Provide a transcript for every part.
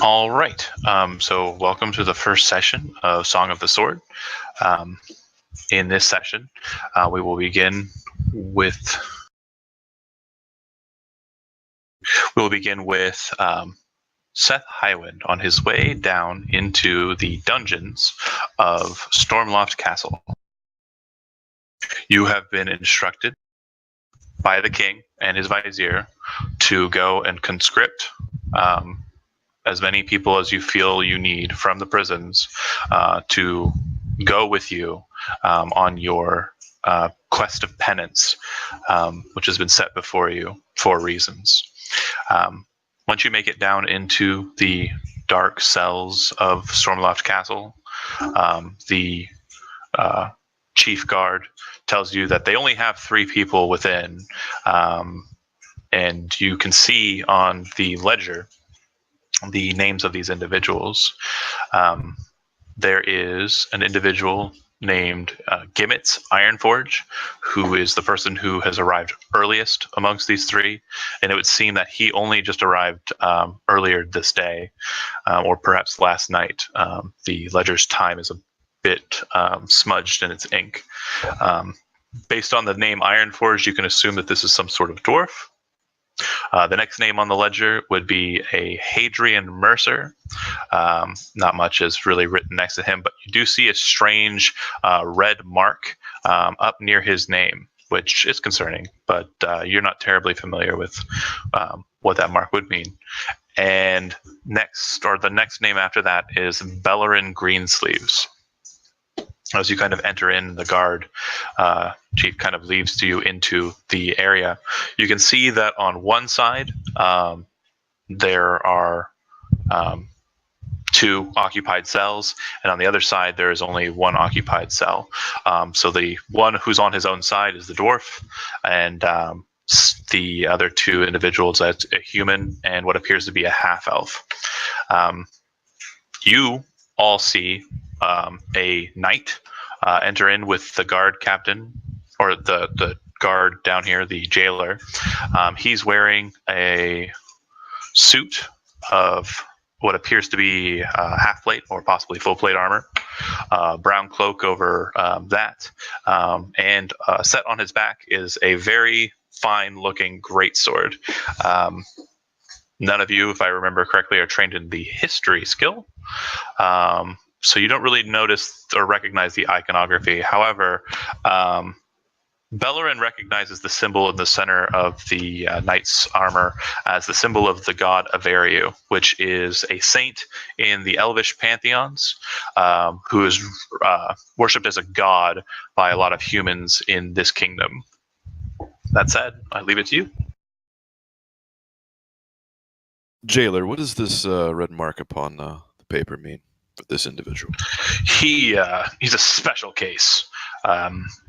All right. So welcome to the first session of Song of the Sword. In this session, we will begin with Seth Highwind on his way down into the dungeons of Stormloft Castle. You have been instructed by the king and his vizier to go and conscript as many people as you feel you need from the prisons to go with you on your quest of penance, which has been set before you for reasons. Once you make it down into the dark cells of Stormloft Castle, the chief guard tells you that they only have 3 people within, and you can see on the ledger the names of these individuals. There is an individual named Gimmit's Ironforge, who is the person who has arrived earliest amongst these 3, and it would seem that he only just arrived earlier this day, or perhaps last night. The ledger's time is a bit smudged in its ink. Based on the name Ironforge, you can assume that this is some sort of dwarf. The next name on the ledger would be a Hadrian Mercer. Not much is really written next to him, but you do see a strange red mark up near his name, which is concerning, but you're not terribly familiar with what that mark would mean. And the next name after that is Bellerin Greensleeves. As you kind of enter in, the guard chief kind of leads you into the area. You can see that on one side there are 2 occupied cells, and on the other side there is only 1 occupied cell. So the one who's on his own side is the dwarf, and the other 2 individuals, that's a human and what appears to be a half-elf. You all see a knight enter in with the guard captain, or the guard down here, the jailer. He's wearing a suit of what appears to be half plate or possibly full plate armor, brown cloak over that, and set on his back is a very fine looking greatsword. None of you, if I remember correctly, are trained in the history skill. So you don't really notice or recognize the iconography. However, Bellerin recognizes the symbol in the center of the knight's armor as the symbol of the god Averiu, which is a saint in the Elvish pantheons, who is worshipped as a god by a lot of humans in this kingdom. That said, I leave it to you. Jailer, what does this red mark upon the paper mean for this individual? He's a special case.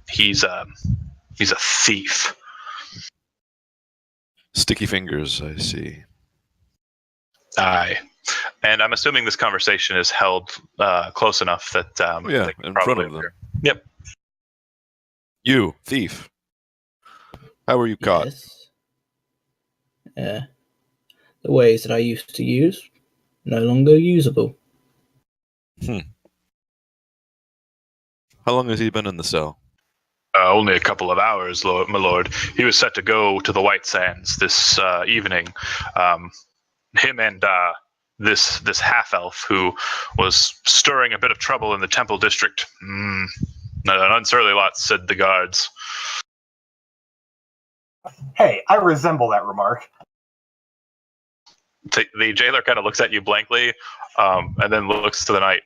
He's a thief. Sticky fingers, I see. Aye. And I'm assuming this conversation is held close enough that in front of them. Yep. You, thief. How were you caught? Yes. The ways that I used to use, no longer usable. How long has he been in the cell? Only a couple of hours, my lord. He was set to go to the White Sands this evening. Him and this half-elf who was stirring a bit of trouble in the Temple District. An unsurly lot, said the guards. Hey, I resemble that remark. The jailer kind of looks at you blankly, and then looks to the knight.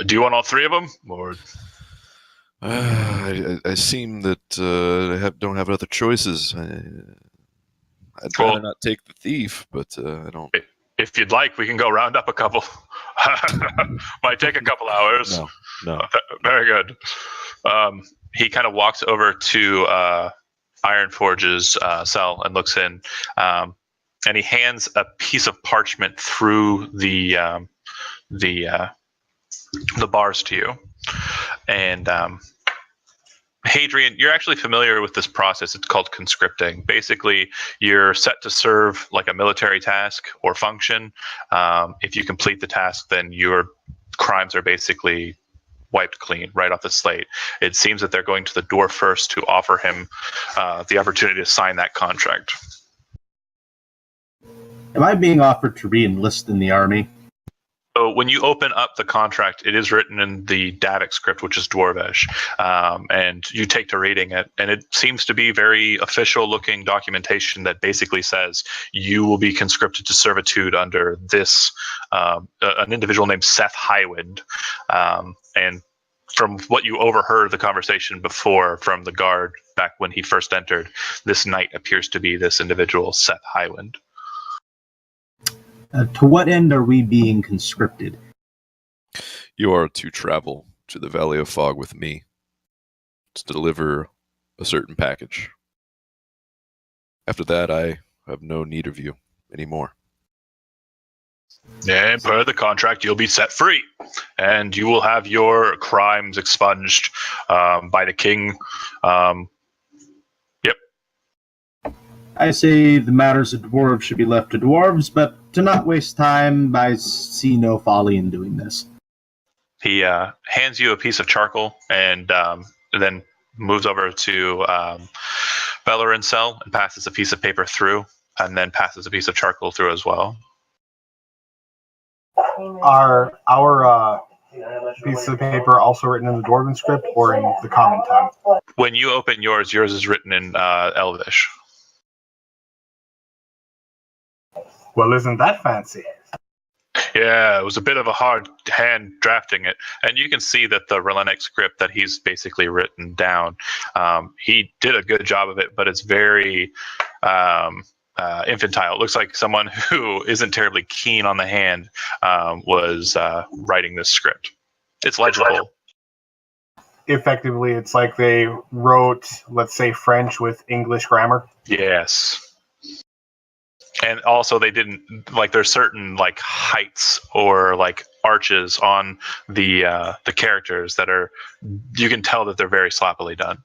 Do you want all 3 of them? Or I seem that I don't have other choices. I'd rather not take the thief, but I don't. If you'd like, we can go round up a couple. Might take a couple hours. No. Very good. He kind of walks over to Ironforge's cell and looks in, and he hands a piece of parchment through the bars to you, and Hadrian, you're actually familiar with this process. It's called conscripting. Basically, you're set to serve like a military task or function. If you complete the task, then your crimes are basically wiped clean right off the slate. It seems that they're going to the dwarf first to offer him the opportunity to sign that contract. Am I being offered to re-enlist in the army? So when you open up the contract, it is written in the Davic script, which is Dwarvish, and you take to reading it, and it seems to be very official-looking documentation that basically says you will be conscripted to servitude under this an individual named Seth Highwind, and from what you overheard the conversation before from the guard back when he first entered, this knight appears to be this individual, Seth Highwind. To what end are we being conscripted? You are to travel to the Valley of Fog with me to deliver a certain package. After that, I have no need of you anymore. And per the contract, you'll be set free, and you will have your crimes expunged by the king. Yep. I say the matters of dwarves should be left to dwarves, but to not waste time, I see no folly in doing this. He hands you a piece of charcoal and then moves over to Bellerin's cell and passes a piece of paper through, and then passes a piece of charcoal through as well. Are our pieces of paper also written in the Dwarven script or in the common tongue? When you open yours is written in Elvish. Well, isn't that fancy? Yeah, it was a bit of a hard hand drafting it. And you can see that the Relenic script that he's basically written down, he did a good job of it, but it's very infantile. It looks like someone who isn't terribly keen on the hand was writing this script. It's legible. Effectively, it's like they wrote, let's say, French with English grammar. Yes. And also they didn't, like, there's certain like heights or like arches on the characters that are, you can tell that they're very sloppily done.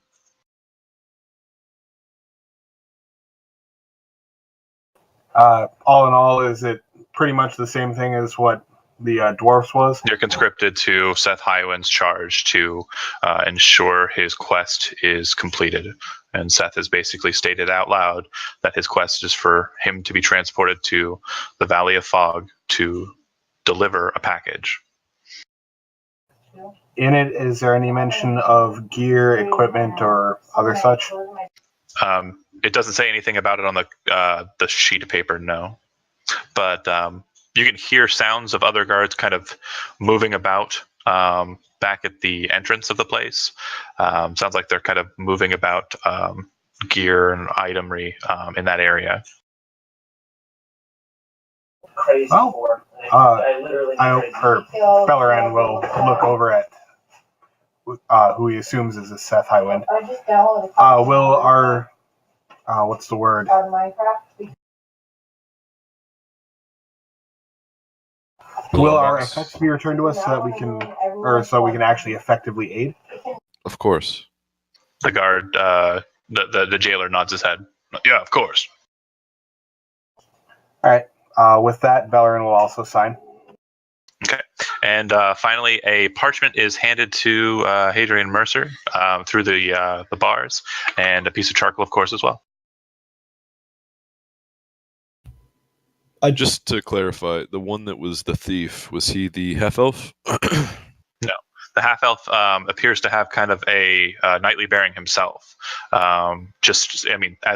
All in all, is it pretty much the same thing as what the dwarfs was? You're conscripted to Seth Highwind's charge to ensure his quest is completed. And Seth has basically stated out loud that his quest is for him to be transported to the Valley of Fog to deliver a package. In it, is there any mention of gear, equipment, or other such? It doesn't say anything about it on the sheet of paper, no. But you can hear sounds of other guards kind of moving about back at the entrance of the place. Sounds like they're kind of moving about gear and itemry in that area. Well, Bellerin will look over at who he assumes is a Seth Highwind. Will our what's the word? Will our effects be returned to us so that we can, or so we can actually effectively aid? Of course. The guard, the jailer nods his head. Yeah, of course. All right. With that, Bellerin will also sign. Okay. And finally, a parchment is handed to Hadrian Mercer through the bars, and a piece of charcoal, of course, as well. Just to clarify, the one that was the thief, was he the half-elf? No. The half-elf appears to have kind of a knightly bearing himself. As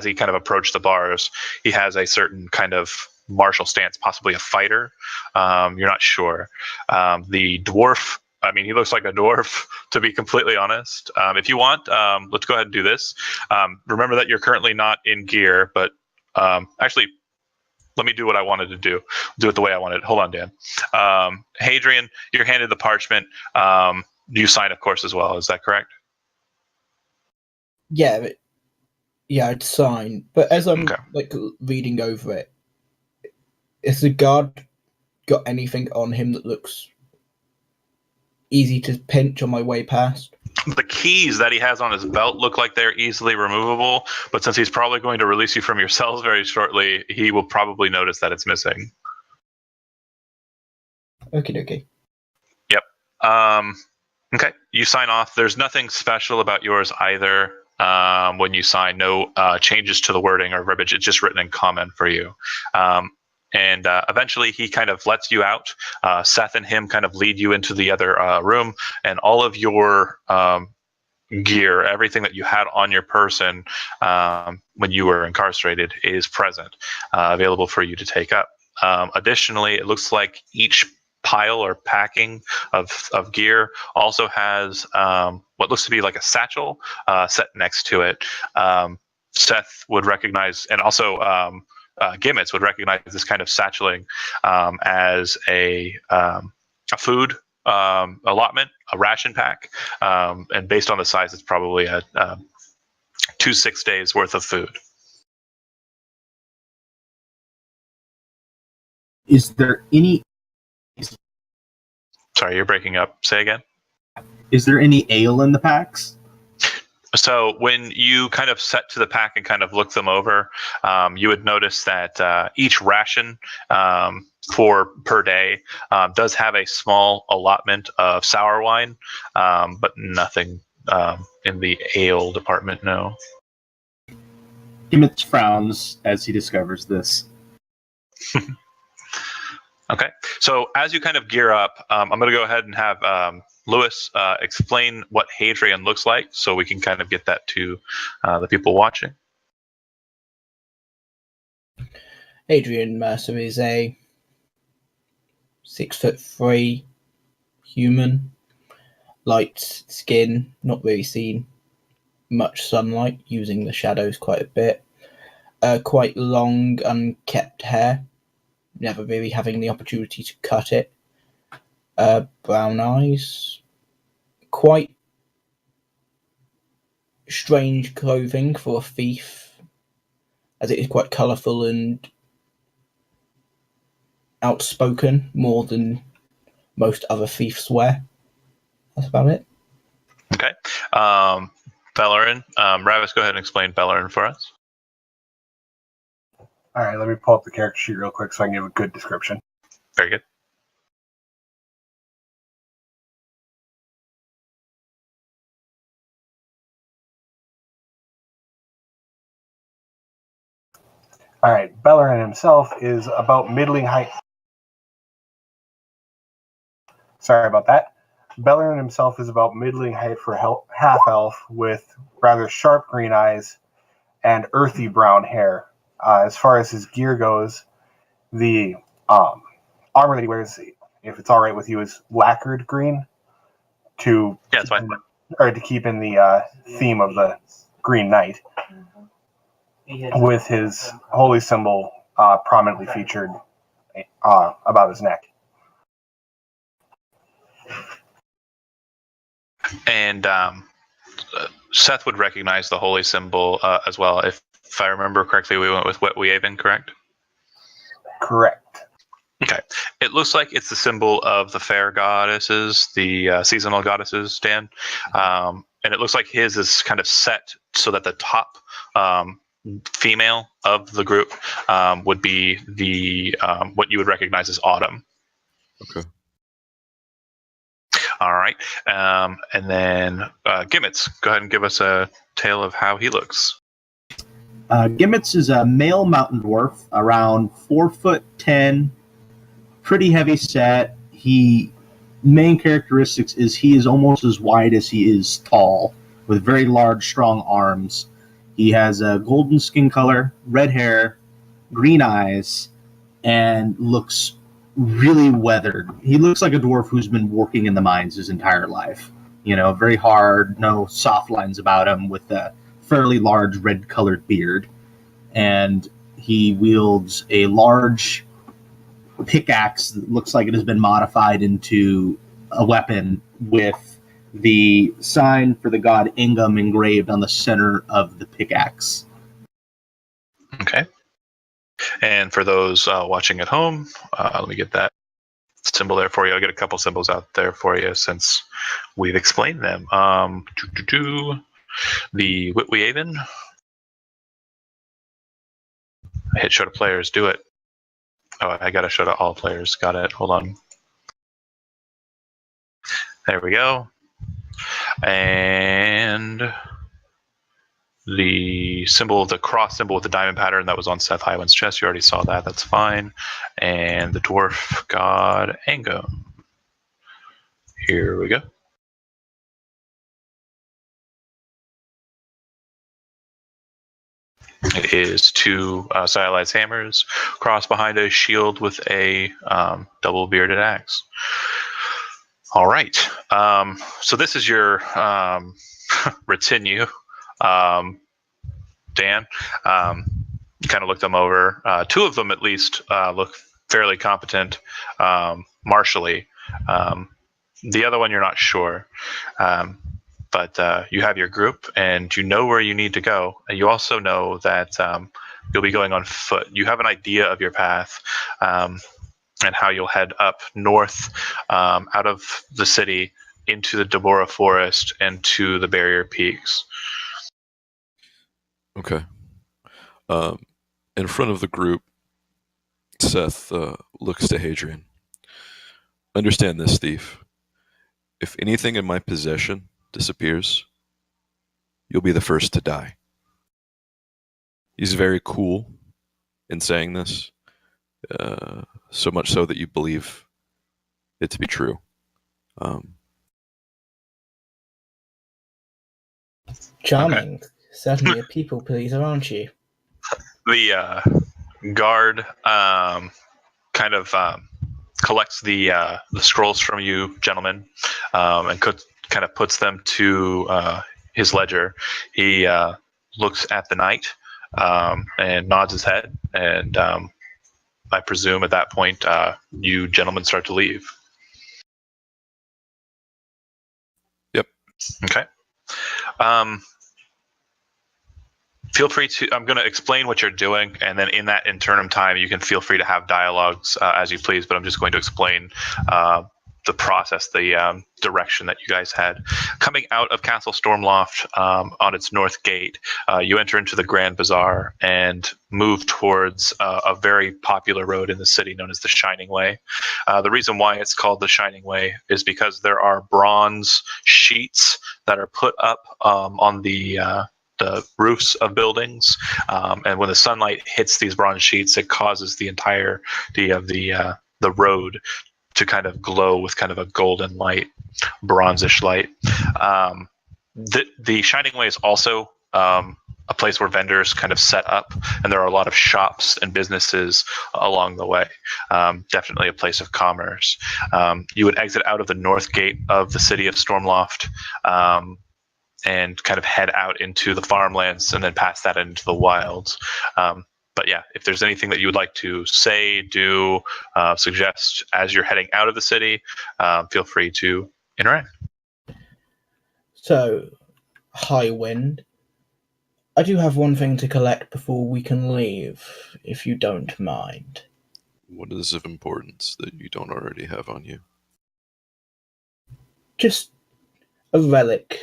he kind of approached the bars, he has a certain kind of martial stance, possibly a fighter. You're not sure. The dwarf, he looks like a dwarf, to be completely honest. If you want, let's go ahead and do this. Remember that you're currently not in gear, but actually, let me do what I wanted to do. Do it the way I wanted. Hold on, Dan. Hadrian, you're handed the parchment. You sign, of course, as well. Is that correct? Yeah, I'd sign. But as I'm reading over it, has the guard got anything on him that looks easy to pinch on my way past. The keys that he has on his belt look like they're easily removable, but since he's probably going to release you from your cells very shortly, he will probably notice that it's missing. Okie dokie. Yep. Okay, you sign off. There's nothing special about yours either. When you sign, no changes to the wording or verbiage. It's just written in common for you. And eventually he kind of lets you out. Seth and him kind of lead you into the other room, and all of your gear, everything that you had on your person when you were incarcerated, is present, available for you to take up. Additionally, it looks like each pile or packing of gear also has what looks to be like a satchel set next to it. Seth would recognize, and also Gimmets would recognize this kind of satcheling as a food allotment, a ration pack, and based on the size, it's probably a 2 6 days worth of food. Is there any? Sorry, you're breaking up. Say again. Is there any ale in the packs? So when you kind of set to the pack and kind of look them over, you would notice that each ration per day does have a small allotment of sour wine, but nothing in the ale department, no. Gimmets frowns as he discovers this. Okay, so as you kind of gear up, I'm going to go ahead and have Lewis explain what Hadrian looks like, so we can kind of get that to the people watching. Hadrian Mercer is a 6'3" human, light skin, not really seen much sunlight, using the shadows quite a bit. Quite long, unkept hair, never really having the opportunity to cut it. Brown eyes, quite strange clothing for a thief, as it is quite colourful and outspoken, more than most other thieves wear. That's about it. Okay. Bellerin, Ravis, go ahead and explain Bellerin for us. All right, let me pull up the character sheet real quick so I can give a good description. Very good. All right, Bellerin himself is about middling height. Sorry about that. Bellerin himself is about middling height for half-elf with rather sharp green eyes and earthy brown hair. As far as his gear goes, the armor that he wears, if it's all right with you, is lacquered green to it's fine. Or to keep in the theme of the Green Knight, with his holy symbol prominently featured about his neck. And Seth would recognize the holy symbol as well. If I remember correctly, we went with Wetweaven, correct? Correct. Okay. It looks like it's the symbol of the fair goddesses, the seasonal goddesses, Dan. And it looks like his is kind of set so that the top female of the group would be the what you would recognize as Autumn. Okay. All right. And then Gimmets, go ahead and give us a tale of how he looks. Gimmets is a male mountain dwarf, around 4'10", pretty heavy set. Main characteristics is he is almost as wide as he is tall, with very large, strong arms. He has a golden skin color, red hair, green eyes, and looks really weathered. He looks like a dwarf who's been working in the mines his entire life. You know, very hard, no soft lines about him, with a fairly large red-colored beard. And he wields a large pickaxe that looks like it has been modified into a weapon, with the sign for the god Ingam engraved on the center of the pickaxe. Okay. And for those watching at home, let me get that. symbol there for you. I'll get a couple symbols out there for you since we've explained them. The Witweaven. I hit show to players. Do it. Oh, I got to show to all players. Got it. Hold on. There we go. And the symbol, the cross symbol with the diamond pattern that was on Seth Highwind's chest. You already saw that. That's fine. And the dwarf god Angum. Here we go. It is two stylized hammers crossed behind a shield with a double bearded axe. All right. So this is your retinue. Dan, kind of looked them over. Two of them at least look fairly competent martially. The other one you're not sure. But you have your group and you know where you need to go. And you also know that you'll be going on foot. You have an idea of your path and how you'll head up north out of the city into the Deborah Forest and to the Barrier Peaks. Okay. In front of the group, Seth looks to Hadrian. Understand this, thief. If anything in my possession disappears, you'll be the first to die. He's very cool in saying this, so much so that you believe it to be true. Charming. Okay. Certainly a people pleaser, aren't you? The guard kind of collects the scrolls from you, gentlemen, and kind of puts them to his ledger. He looks at the knight and nods his head, and I presume at that point you gentlemen start to leave. Yep. Okay. Feel free to, I'm going to explain what you're doing, and then in that interim time, you can feel free to have dialogues as you please, but I'm just going to explain the process, the direction that you guys had. Coming out of Castle Stormloft on its north gate, you enter into the Grand Bazaar and move towards a very popular road in the city known as the Shining Way. The reason why it's called the Shining Way is because there are bronze sheets that are put up on the roofs of buildings, and when the sunlight hits these bronze sheets, it causes the entirety of the road to kind of glow with kind of a golden light, bronzish light. The Shining Way is also a place where vendors kind of set up, and there are a lot of shops and businesses along the way. Definitely a place of commerce. You would exit out of the north gate of the city of Stormloft, and kind of head out into the farmlands and then pass that into the wilds. But yeah, if there's anything that you would like to say, do, suggest as you're heading out of the city, feel free to interact. So, Highwind, I do have one thing to collect before we can leave, if you don't mind. What is of importance that you don't already have on you? Just a relic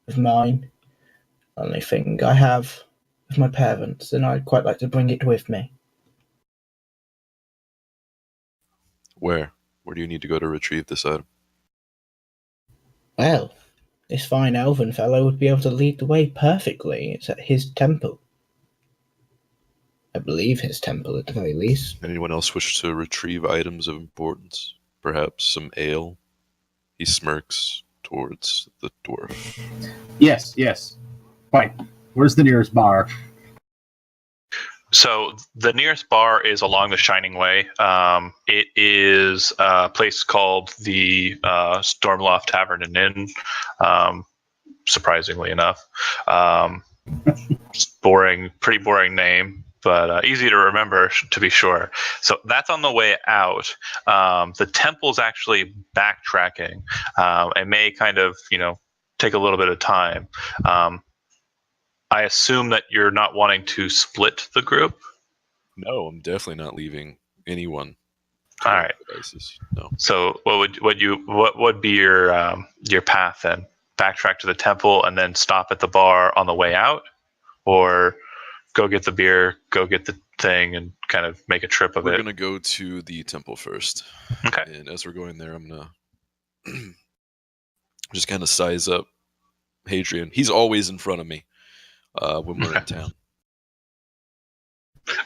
of mine. Only thing I have with my parents, and I'd quite like to bring it with me. Where? Where do you need to go to retrieve this item? Well, this fine elven fellow would be able to lead the way perfectly. It's at his temple. I believe his temple, at the very least. Anyone else wish to retrieve items of importance? Perhaps some ale? He smirks towards the dwarf. Yes. Right. Where's the nearest bar? So the nearest bar is along the Shining Way. It is a place called the Stormloft Tavern and Inn, surprisingly enough. Pretty boring name, but easy to remember, to be sure. So that's on the way out. The temple's actually backtracking and may kind of, take a little bit of time. I assume that you're not wanting to split the group? No, I'm definitely not leaving anyone All right. Devices. No. So what would be your path then? Backtrack to the temple and then stop at the bar on the way out, or go get the beer, go get the thing, and kind of make a trip of We're it? gonna go to the temple first. Okay. And as we're going there, I'm gonna just kind of size up Hadrian. He's always in front of me when we're in town.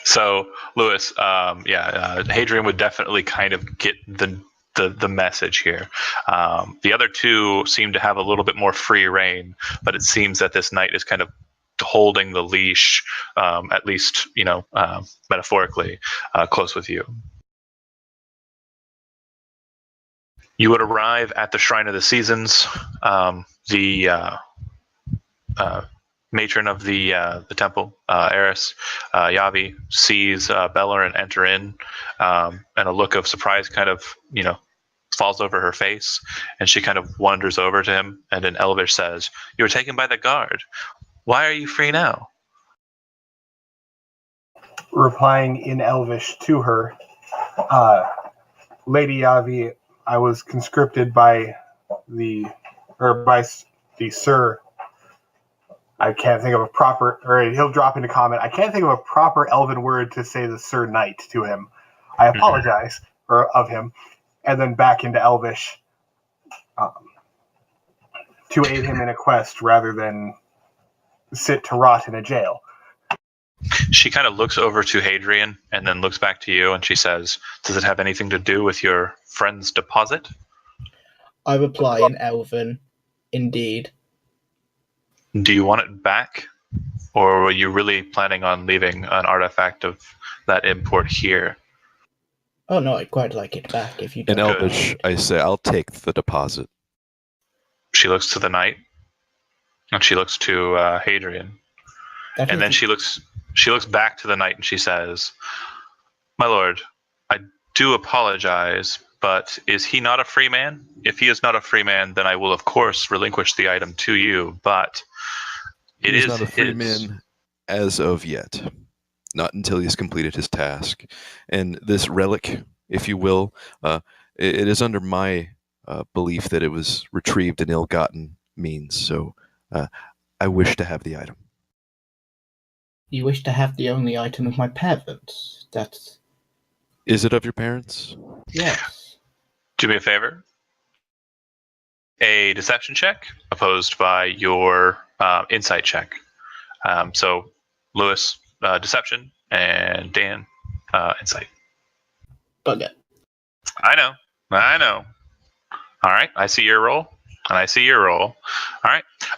So Lewis, Hadrian would definitely kind of get the message here. The other two seem to have a little bit more free reign, but it seems that this knight is kind of holding the leash, at least metaphorically, close with you. You would arrive at the Shrine of the Seasons. The matron of the temple, Eris Yavi, sees Bellerin enter in, and a look of surprise kind of falls over her face, and she kind of wanders over to him, and in Elvish says, "You were taken by the guard. Why are you free now?" Replying in Elvish to her, Lady Yavi, I was conscripted by the Sir. I can't think of a proper, or he'll drop into comment. I can't think of a proper Elven word to say the Sir Knight to him. I apologize of him, and then back into Elvish to aid him in a quest rather than sit to rot in a jail. She kind of looks over to Hadrian and then looks back to you, and she says, "Does it have anything to do with your friend's deposit?" I reply in Elven, indeed. Do you want it back, or were you really planning on leaving an artifact of that import here? Oh no, I'd quite like it back if you In don't. Elvish, I say, I'll take the deposit. She looks to the knight, and she looks to Hadrian, and then she looks back to the knight, and she says, "My lord, I do apologize, but is he not a free man? If he is not a free man, then I will of course relinquish the item to you, but it is He's not a free his." man as of yet. Not until he's completed his task. And this relic, if you will, it is under my belief that it was retrieved in ill-gotten means. So I wish to have the item. You wish to have the only item of my parents? That's... Is it of your parents? Yes. Do me a favor. A deception check opposed by your insight check. So Lewis, deception, and Dan, insight. Bugger. I know. All right, I see your roll, and I see your roll. All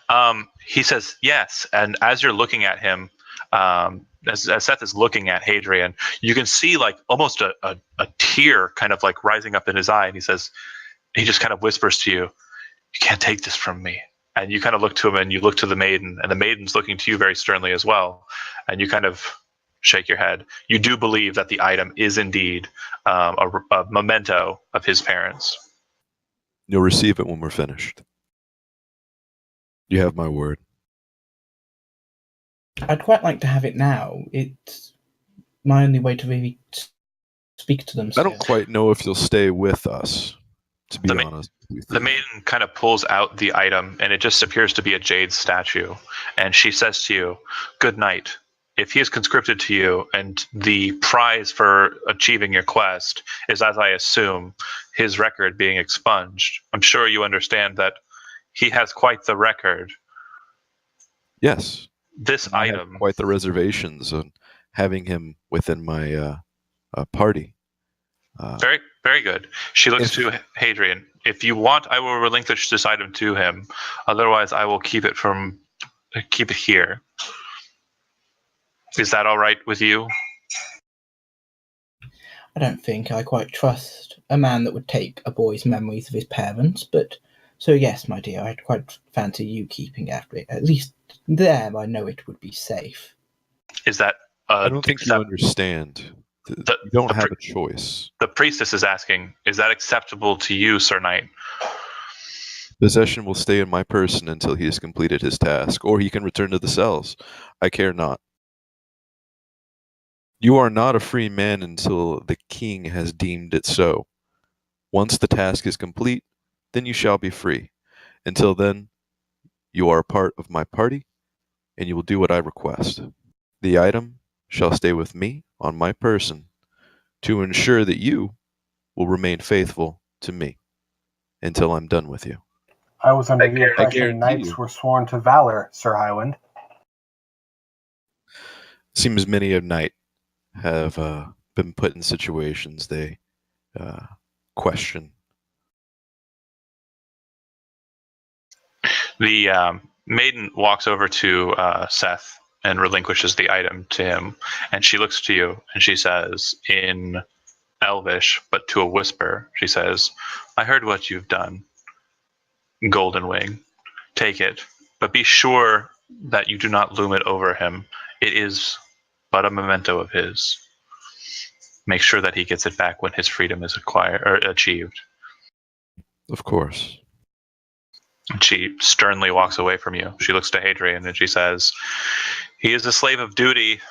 right. He says yes, and as you're looking at him, as Seth is looking at Hadrian, you can see like almost a tear kind of like rising up in his eye, and he just kind of whispers to you, "You can't take this from me." And you kind of look to him, and you look to the maiden, and the maiden's looking to you very sternly as well, and you kind of shake your head. You do believe that the item is indeed a memento of his parents. You'll receive it when we're finished. You have my word. I'd quite like to have it now. It's my only way to really speak to them. I don't quite know if you'll stay with us, to be honest. The maiden kind of pulls out the item, and it just appears to be a jade statue. And she says to you, "Good night. If he is conscripted to you, and the prize for achieving your quest is, as I assume, his record being expunged, I'm sure you understand that he has quite the record." Yes. This I item... have quite the reservations on having him within my party. Very, very good. She looks to Hadrian. "If you want, I will relinquish this item to him. Otherwise, I will keep it here. Is that all right with you?" I don't think I quite trust a man that would take a boy's memories of his parents, but so yes, my dear, I'd quite fancy you keeping after it. At least there I know it would be safe. Is that... I don't think you understand. You don't have a choice. The priestess is asking, is that acceptable to you, Sir Knight? Possession will stay in my person until he has completed his task, or he can return to the cells. I care not. You are not a free man until the king has deemed it so. Once the task is complete, then you shall be free. Until then, you are a part of my party, and you will do what I request. The item shall stay with me on my person to ensure that you will remain faithful to me until I'm done with you. I was under the I impression guarantee knights you. were sworn to valor, Sir Highwind. Seems many a knight have been put in situations they question. The maiden walks over to Seth and relinquishes the item to him, and she looks to you and she says in Elvish, but to a whisper, she says, "I heard what you've done, Golden Wing. Take it, but be sure that you do not loom it over him. It is but a memento of his. Make sure that he gets it back when his freedom is acquired or achieved." Of course. And she sternly walks away from you. She looks to Hadrian and she says, "He is a slave of duty.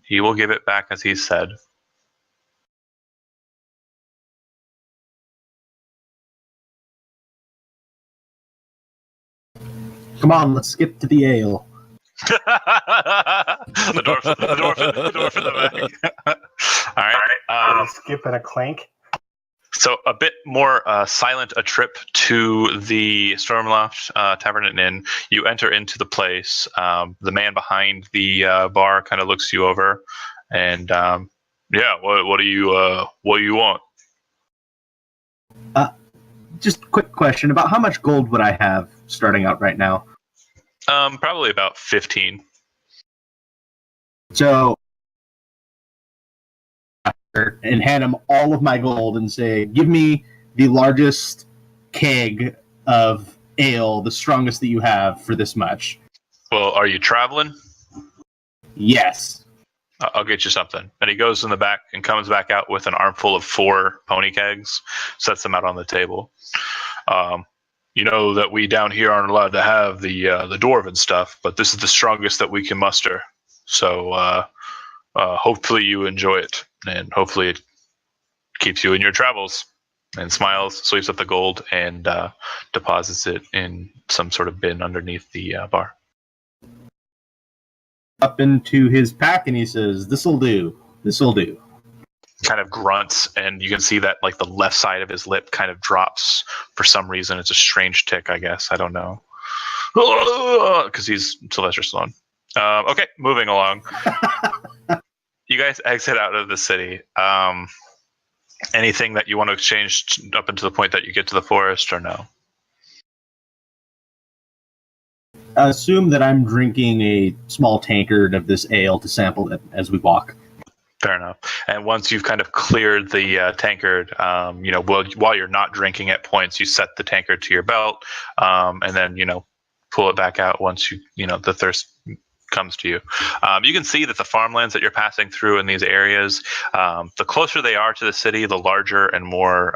He will give it back as he said." Come on, let's skip to the ale. the dwarf in the back. All right. Skip and a clank. So a bit more silent a trip to the Stormloft Tavern and Inn. You enter into the place. The man behind the bar kind of looks you over, and yeah, what do you want? Just a quick question about how much gold would I have starting out right now? Probably about 15. So, and hand him all of my gold and say, give me the largest keg of ale, the strongest that you have for this much. Well, are you traveling? Yes. I'll get you something. And he goes in the back and comes back out with an armful of 4 pony kegs, sets them out on the table. You know that we down here aren't allowed to have the dwarven stuff, but this is the strongest that we can muster. So hopefully you enjoy it, and hopefully it keeps you in your travels. And smiles, sweeps up the gold, and deposits it in some sort of bin underneath the bar. Up into his pack, and he says, "This'll do. This'll do." Kind of grunts, and you can see that like the left side of his lip kind of drops for some reason. It's a strange tick, I guess. I don't know, because he's Sylvester Stallone. Okay, moving along. You guys exit out of the city. Anything that you want to exchange up until the point that you get to the forest, or no? Assume that I'm drinking a small tankard of this ale to sample it as we walk. Fair enough. And once you've kind of cleared the tankard, while you're not drinking at points, you set the tankard to your belt, and then pull it back out once the thirst comes to you. You can see that the farmlands that you're passing through in these areas, the closer they are to the city, the larger and more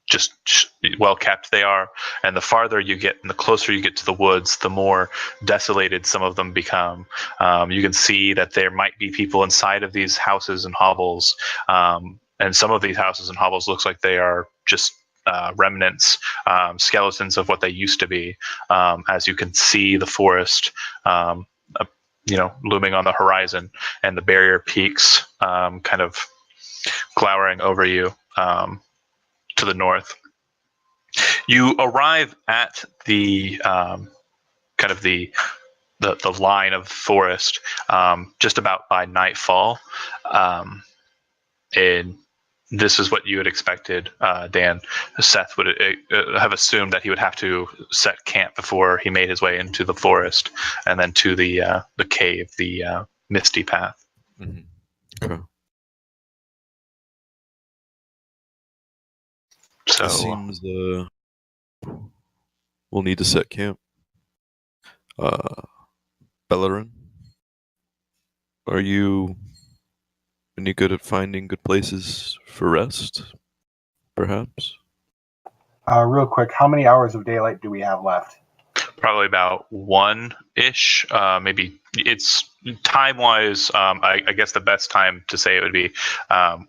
just well kept they are, and the farther you get and the closer you get to the woods, the more desolated some of them become. You can see that there might be people inside of these houses and hovels, and some of these houses and hovels looks like they are just remnants, skeletons of what they used to be, as you can see the forest looming on the horizon, and the barrier peaks kind of glowering over you to the north. You arrive at the kind of the line of forest just about by nightfall, and this is what you had expected, Dan. Seth would have assumed that he would have to set camp before he made his way into the forest and then to the cave, the misty path. Mm-hmm. Okay. So it seems we'll need to set camp. Bellerin, are you any good at finding good places for rest? Perhaps? Real quick, how many hours of daylight do we have left? probably about 1-ish. Maybe it's time-wise, I guess the best time to say it would be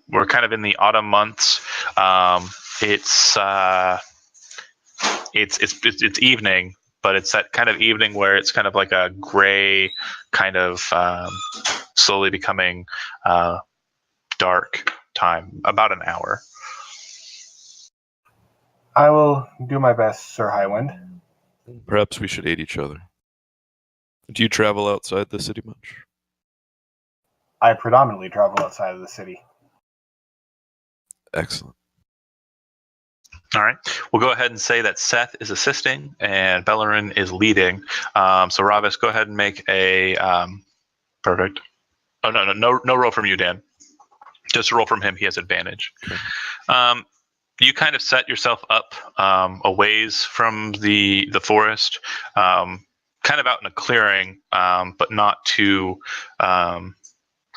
we're kind of in the autumn months. It's evening, but it's that kind of evening where it's kind of like a gray, kind of slowly becoming dark time, about an hour. I will do my best, Sir Highwind. Perhaps we should aid each other. Do you travel outside the city much? I predominantly travel outside of the city. Excellent. All right. We'll go ahead and say that Seth is assisting and Bellerin is leading. So Ravis, go ahead and make a perfect. Oh no roll from you, Dan. Just a roll from him. He has advantage. Okay. You kind of set yourself up a ways from the forest, kind of out in a clearing, but not too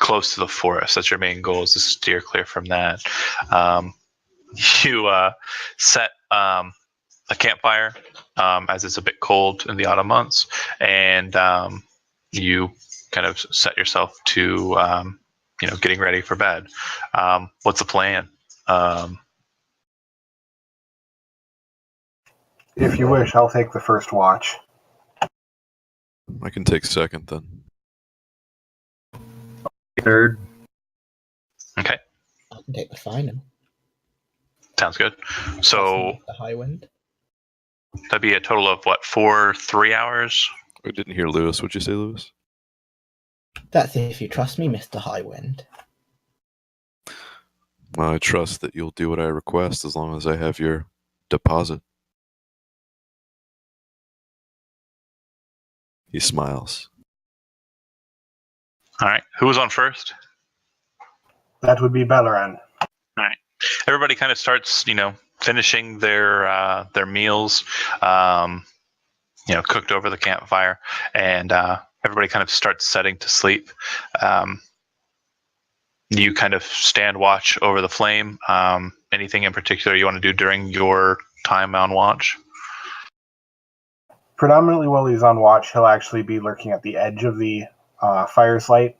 close to the forest. That's your main goal, is to steer clear from that. You set a campfire, as it's a bit cold in the autumn months, and you kind of set yourself to getting ready for bed. What's the plan? If you wish, I'll take the first watch. I can take second then. Third. Okay, I can take the final. sounds good. So The Highwind. that'd be a total of what, 3 hours? I didn't hear Lewis. What'd you say, Lewis? That's if you trust me, Mr. Highwind. I trust that you'll do what I request as long as I have your deposit. He smiles. All right. Who was on first? That would be Bellerin. All right. Everybody kind of starts, finishing their meals, cooked over the campfire, and everybody kind of starts setting to sleep. You kind of stand watch over the flame. Anything in particular you want to do during your time on watch? Predominantly while he's on watch, he'll actually be lurking at the edge of the fire's light,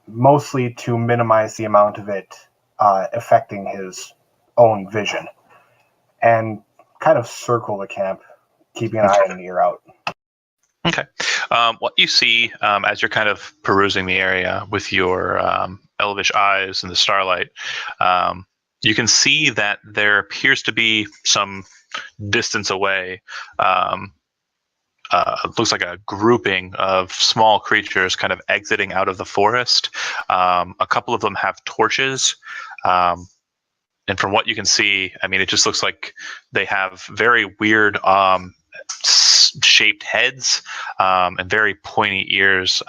mostly to minimize the amount of it affecting his own vision, and kind of circle the camp, keeping an eye and an ear out. Okay. What you see as you're kind of perusing the area with your elvish eyes in the starlight, you can see that there appears to be some distance away. It looks like a grouping of small creatures kind of exiting out of the forest. A couple of them have torches. And from what you can see, I mean, it just looks like they have very weird shaped heads and very pointy ears.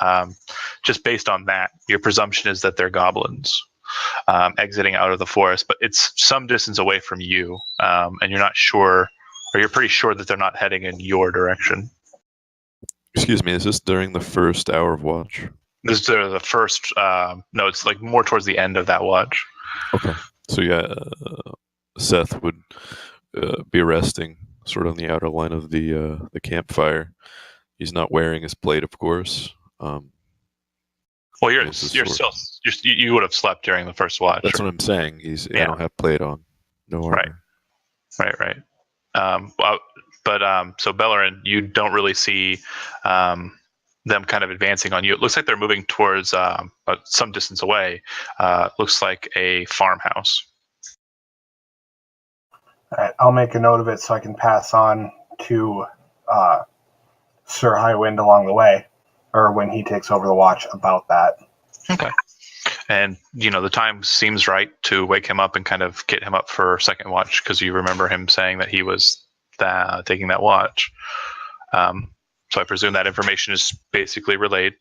Just based on that, your presumption is that they're goblins exiting out of the forest, but it's some distance away from you, and you're not sure, or you're pretty sure that they're not heading in your direction. Excuse me, is this during the first hour of watch? This is the first, no, it's like more towards the end of that watch. Okay. So yeah, Seth would be resting sort of on the outer line of the campfire. He's not wearing his plate, of course. Well, you would have slept during the first watch. That's what I'm saying. I don't have plate on. No armor. Right. So Bellerin, you don't really see them kind of advancing on you. It looks like they're moving towards some distance away. Looks like a farmhouse. All right, I'll make a note of it so I can pass on to Sir Highwind along the way, or when he takes over the watch, about that. Okay. And, the time seems right to wake him up and kind of get him up for second watch, because you remember him saying that he was taking that watch. So I presume that information is basically relayed.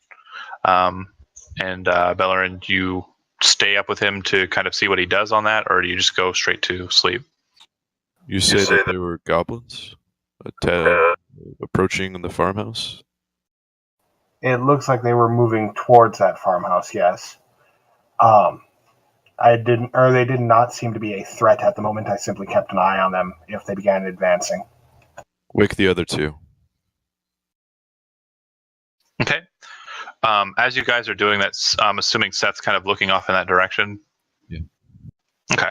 And Bellerin, you stay up with him to kind of see what he does on that, or do you just go straight to sleep? You say that there were goblins approaching the farmhouse? It looks like they were moving towards that farmhouse, yes. They did not seem to be a threat at the moment. I simply kept an eye on them if they began advancing. Wake the other two. Okay. As you guys are doing that, I'm assuming Seth's kind of looking off in that direction. Yeah. Okay.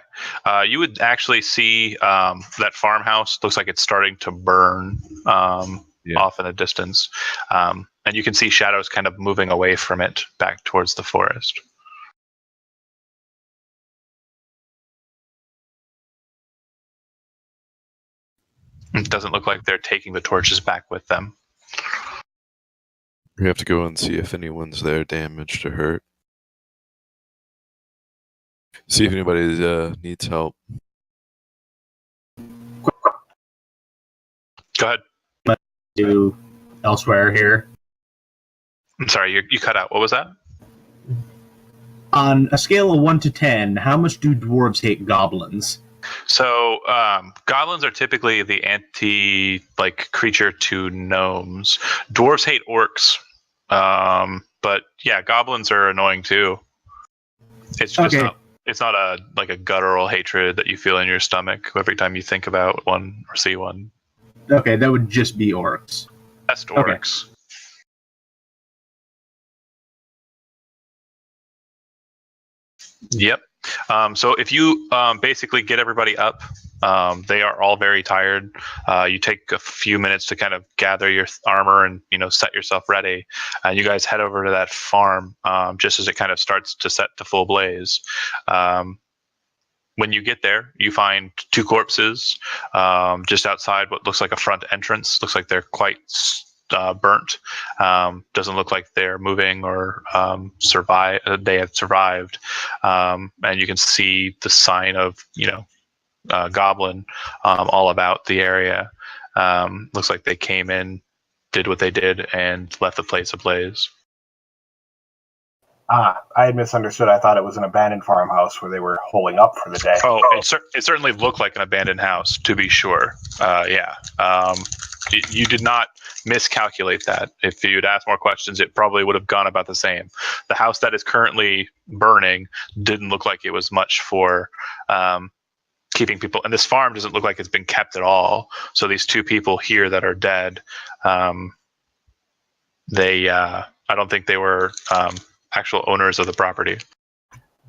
You would actually see that farmhouse. Looks like it's starting to burn off in the distance. And you can see shadows kind of moving away from it back towards the forest. It doesn't look like they're taking the torches back with them. We have to go and see if anyone's there damaged or hurt. See if anybody needs help. Go ahead. Do elsewhere here. I'm sorry, you cut out. What was that? On a scale of 1 to 10, how much do dwarves hate goblins? So goblins are typically the creature to gnomes. Dwarves hate orcs, but yeah, goblins are annoying too. It's just Okay. not. It's not a guttural hatred that you feel in your stomach every time you think about one or see one. Okay, that would just be orcs. Best orcs. Okay. Yep. So if you basically get everybody up, they are all very tired. You take a few minutes to kind of gather your armor and set yourself ready, and you guys head over to that farm just as it kind of starts to set to full blaze. When you get there, you find two corpses just outside what looks like a front entrance. Looks like they're quite burnt. Doesn't look like they're moving or they have survived. And you can see the sign of goblin all about the area. Looks like they came in, did what they did, and left the place ablaze. I had misunderstood. I thought it was an abandoned farmhouse where they were holing up for the day. Oh, it certainly looked like an abandoned house, to be sure. Yeah. You did not miscalculate that. If you'd asked more questions, it probably would have gone about the same. The house that is currently burning didn't look like it was much for keeping people. And this farm doesn't look like it's been kept at all. So these two people here that are dead, I don't think they were actual owners of the property.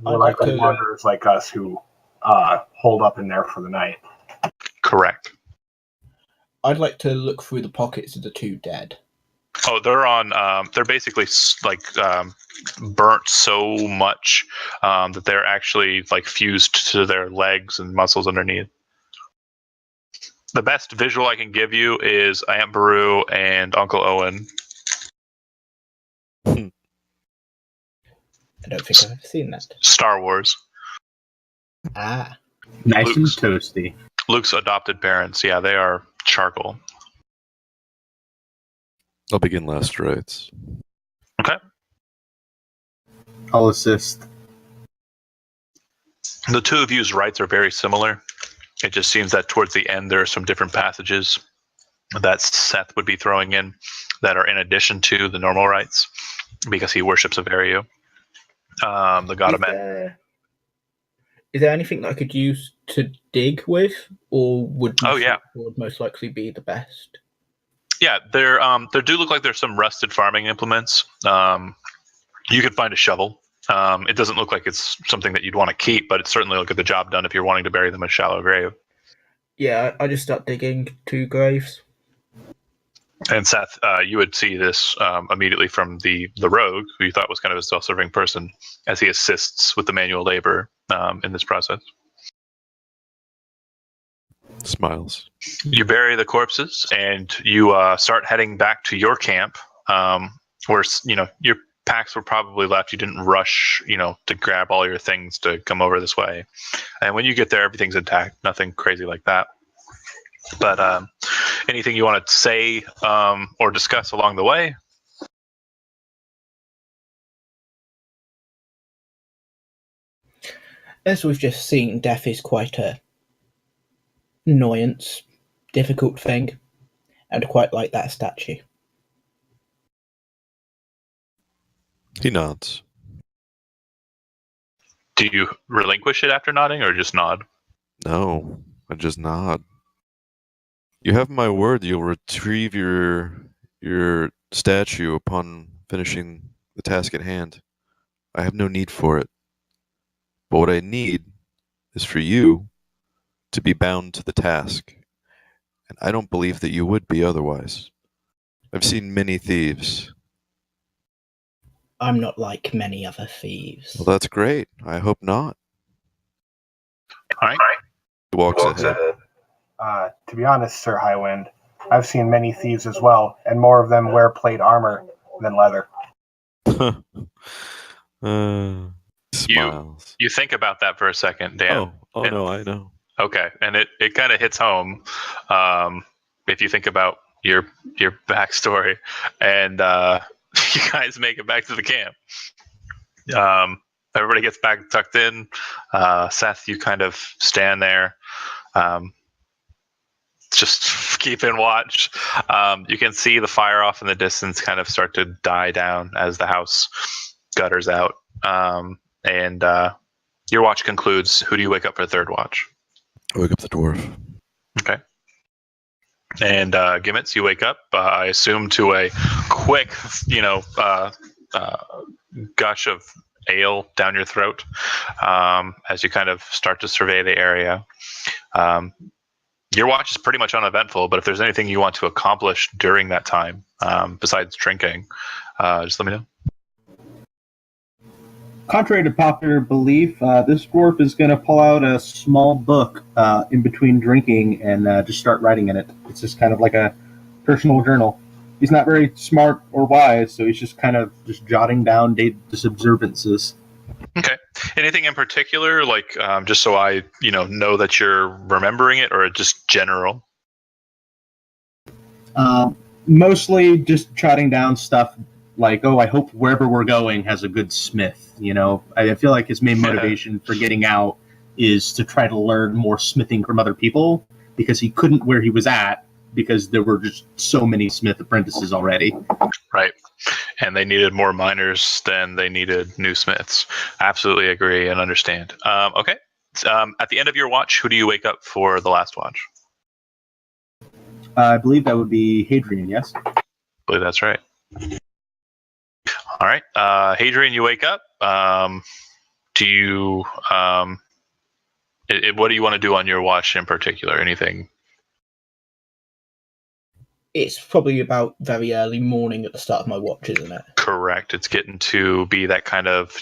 More likely wanderers like us who hold up in there for the night. Correct. I'd like to look through the pockets of the two dead. Oh, they're on. They're basically burnt so much that they're actually fused to their legs and muscles underneath. The best visual I can give you is Aunt Beru and Uncle Owen. I don't think I've ever seen that. Star Wars. Ah. Nice and toasty. Luke's adopted parents. Yeah, they are charcoal. I'll begin last rites. Okay. I'll assist. The two of you's rites are very similar. It just seems that towards the end there are some different passages that Seth would be throwing in that are in addition to the normal rites because he worships Averio, the god of men. Is there anything that I could use to dig with, or would would most likely be the best? Yeah, there do look like there's some rusted farming implements. You could find a shovel. It doesn't look like it's something that you'd want to keep, but it's certainly look at the job done if you're wanting to bury them in a shallow grave. Yeah, I just start digging 2 graves. And Seth, you would see this immediately from the rogue, who you thought was kind of a self-serving person, as he assists with the manual labor in this process. Smiles. You bury the corpses, and you start heading back to your camp, where your packs were probably left. You didn't rush, to grab all your things to come over this way. And when you get there, everything's intact. Nothing crazy like that. But anything you want to say or discuss along the way? As we've just seen, death is quite a annoyance, difficult thing, and quite like that statue. He nods. Do you relinquish it after nodding, or just nod? No, I just nod. You have my word you'll retrieve your statue upon finishing the task at hand. I have no need for it. But what I need is for you to be bound to the task, and I don't believe that you would be otherwise. I've seen many thieves. I'm not like many other thieves. Well, that's great. I hope not. All right. He walks ahead. To be honest, Sir Highwind, I've seen many thieves as well, and more of them wear plate armor than leather. Smiles. You think about that for a second, Dan. Oh no, I know. Okay, and it kind of hits home if you think about your backstory, and you guys make it back to the camp. Everybody gets back tucked in. Seth, you kind of stand there, just keeping watch. You can see the fire off in the distance kind of start to die down as the house gutters out. And your watch concludes. Who do you wake up for the third watch? I wake up the dwarf. Okay. And Gimmets, you wake up, I assume, to a quick, gush of ale down your throat as you kind of start to survey the area. Your watch is pretty much uneventful, but if there's anything you want to accomplish during that time, besides drinking, just let me know. Contrary to popular belief, this dwarf is going to pull out a small book in between drinking and just start writing in it. It's just kind of like a personal journal. He's not very smart or wise, so he's just kind of just jotting down his observances. Okay. Anything in particular, like just so I, know that you're remembering it, or just general? Mostly just jotting down stuff like, I hope wherever we're going has a good smith. I feel like his main motivation for getting out is to try to learn more smithing from other people, because he couldn't where he was at because there were just so many smith apprentices already. Right. And they needed more miners than they needed new smiths. Absolutely agree and understand. Okay. At the end of your watch, who do you wake up for the last watch? I believe that would be Hadrian, yes? I believe that's right. All right. Hadrian, you wake up. Do you... what do you want to do on your watch in particular? Anything? It's probably about very early morning at the start of my watch, isn't it? Correct. It's getting to be that kind of,